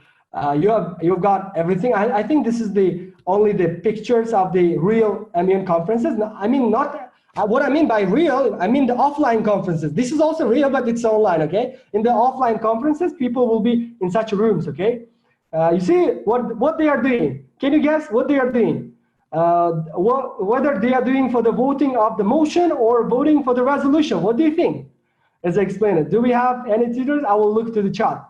Speaker 1: you've got everything. I think this is only the pictures of the real MUN conferences. No, I mean not. What I mean by real, I mean the offline conferences. This is also real, but it's online, okay? In the offline conferences, people will be in such rooms, okay? You see what they are doing. Can you guess what they are doing? Whether they are doing for the voting of the motion or voting for the resolution. What do you think? As I explained it. Do we have any tutors? I will look to the chat.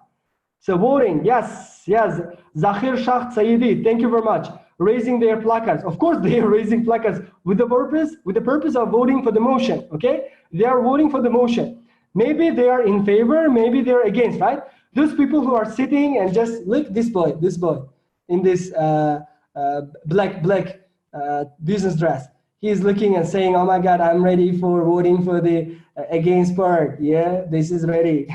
Speaker 1: So voting, yes. Zahir Shah Sayyidi, thank you very much. Raising their placards. Of course, they are raising placards with the purpose of voting for the motion. Okay, they are voting for the motion. Maybe they are in favor, maybe they are against. Right? Those people who are sitting and just look, this boy in this black business dress. He is looking and saying, "Oh my God, I'm ready for voting for the against part. Yeah, this is ready."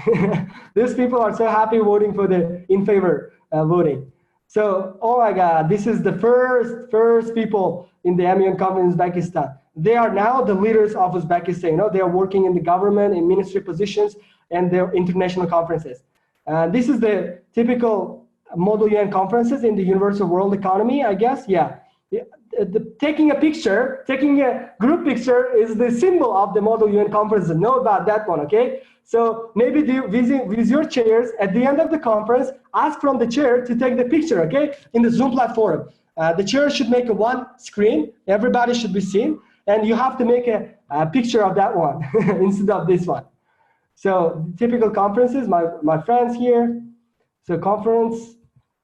Speaker 1: These people are so happy voting for the in favor voting. So, oh my God, this is the first people in the MUN conference in Uzbekistan. They are now the leaders of Uzbekistan. You know, they are working in the government, in ministry positions, and their international conferences. This is the typical Model UN conferences in the universal world economy, I guess. Yeah. Taking a group picture is the symbol of the Model UN conference. Know about that one, okay? So maybe with your chairs at the end of the conference, ask from the chair to take the picture, okay? In the Zoom platform. The chair should make one screen, everybody should be seen, and you have to make a picture of that one instead of this one. So typical conferences, my friends here. So conference,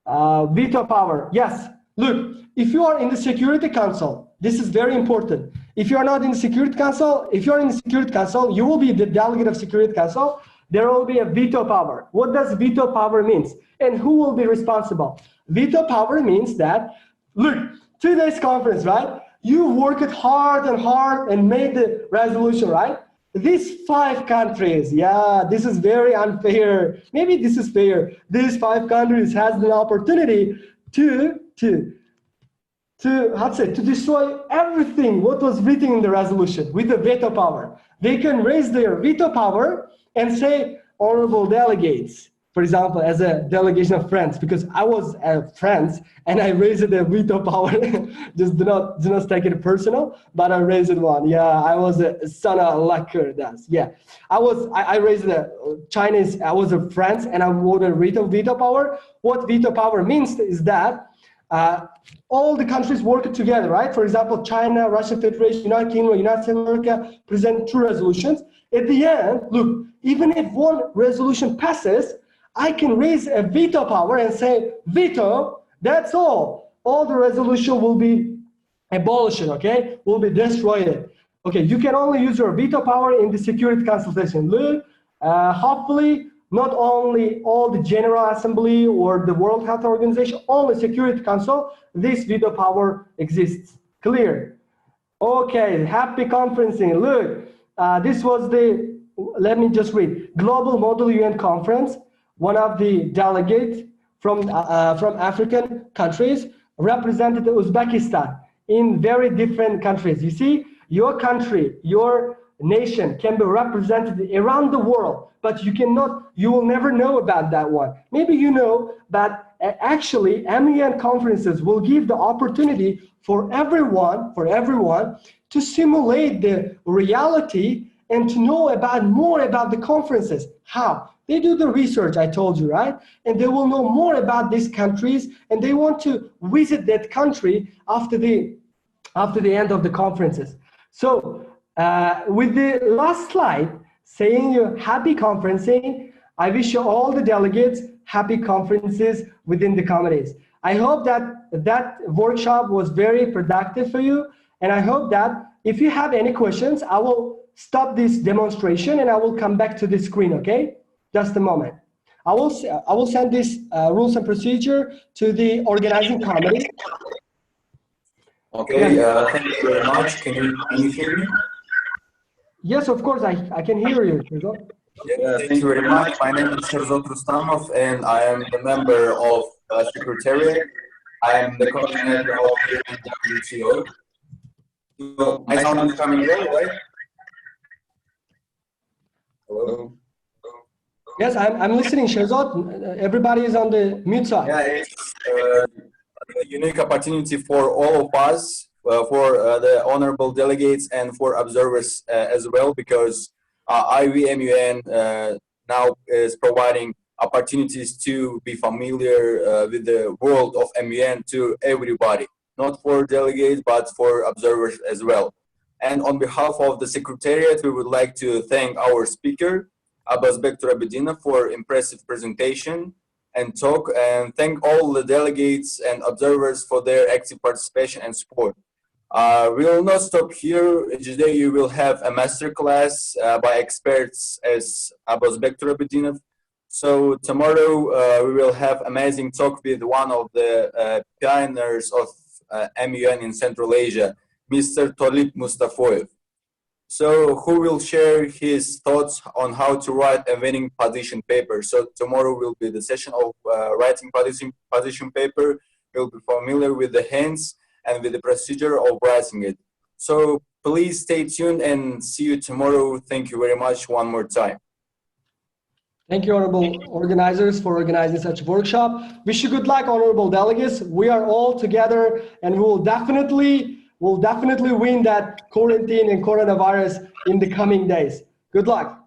Speaker 1: Veto power. Yes. Look, if you are in the Security Council, this is very important. If you are not in the Security Council, if you are in the Security Council, you will be the delegate of Security Council. There will be a veto power. What does veto power means? And who will be responsible? Veto power means that, look, today's conference, right? You worked hard and made the resolution, right? These 5 countries, yeah, this is very unfair. Maybe this is fair. These 5 countries has the opportunity to destroy everything what was written in the resolution with the veto power. They can raise their veto power and say, honorable delegates, for example, as a delegation of France, because I was at France and I raised the veto power. Just do not take it personal, but I raised one. Yeah, I was a son of Lacker. Yeah, I raised the Chinese. I was a France and I voted veto power. What veto power means is that all the countries work together, right? For example, China, Russian Federation, United Kingdom, United States of America present 2 resolutions. At the end, look, even if one resolution passes, I can raise a veto power and say, veto, that's all. All the resolution will be abolished, okay? Will be destroyed. Okay, you can only use your veto power in the Security Consultation. Look, hopefully, not only all the General Assembly or the World Health Organization, only Security Council, this veto power exists. Clear? Okay, happy conferencing. Look, this was the, let me just read, Global Model UN Conference. One of the delegates from African countries represented Uzbekistan in very different countries. You see, your country, your nation can be represented around the world, but you will never know about that one. Maybe you know, but actually MUN conferences will give the opportunity for everyone to simulate the reality and to know more about the conferences. How? They do the research, I told you, right? And they will know more about these countries, and they want to visit that country after the end of the conferences. So with the last slide, saying you happy conferencing, I wish you all the delegates happy conferences within the committees. I hope that workshop was very productive for you, and I hope that if you have any questions, I will stop this demonstration and I will come back to the screen, okay? Just a moment. I will send this rules and procedure to the organizing committee.
Speaker 2: Okay, thank you very much. Can you hear me?
Speaker 1: Yes, of course, I can hear you.
Speaker 2: Yeah, thank you very much. My name is Sherzod Rustamov, and I am the member of Secretariat. I am the coordinator of the WTO. So my sound is coming well, right? Hello?
Speaker 1: Yes, I'm listening, Sherzod. Everybody is on the mute side.
Speaker 2: Yeah, it's a unique opportunity for all of us, for the honorable delegates and for observers as well, because IVMUN now is providing opportunities to be familiar with the world of MUN to everybody, not for delegates, but for observers as well. And on behalf of the Secretariat, we would like to thank our speaker, Abbasbek Turabedinov, for impressive presentation and talk, and thank all the delegates and observers for their active participation and support. We will not stop here. Today you will have a masterclass by experts as Abbasbek Turabedinov. So tomorrow we will have amazing talk with one of the pioneers of MUN in Central Asia, Mr. Tolip Mustafoyev. So who will share his thoughts on how to write a winning position paper. So tomorrow will be the session of writing position paper. We'll be familiar with the hands and with the procedure of writing it. So please stay tuned and see you tomorrow. Thank you very much one more time.
Speaker 1: Thank you, honorable organizers, for organizing such a workshop. Wish you good luck, honorable delegates. We are all together, and we will definitely win that quarantine and coronavirus in the coming days. Good luck.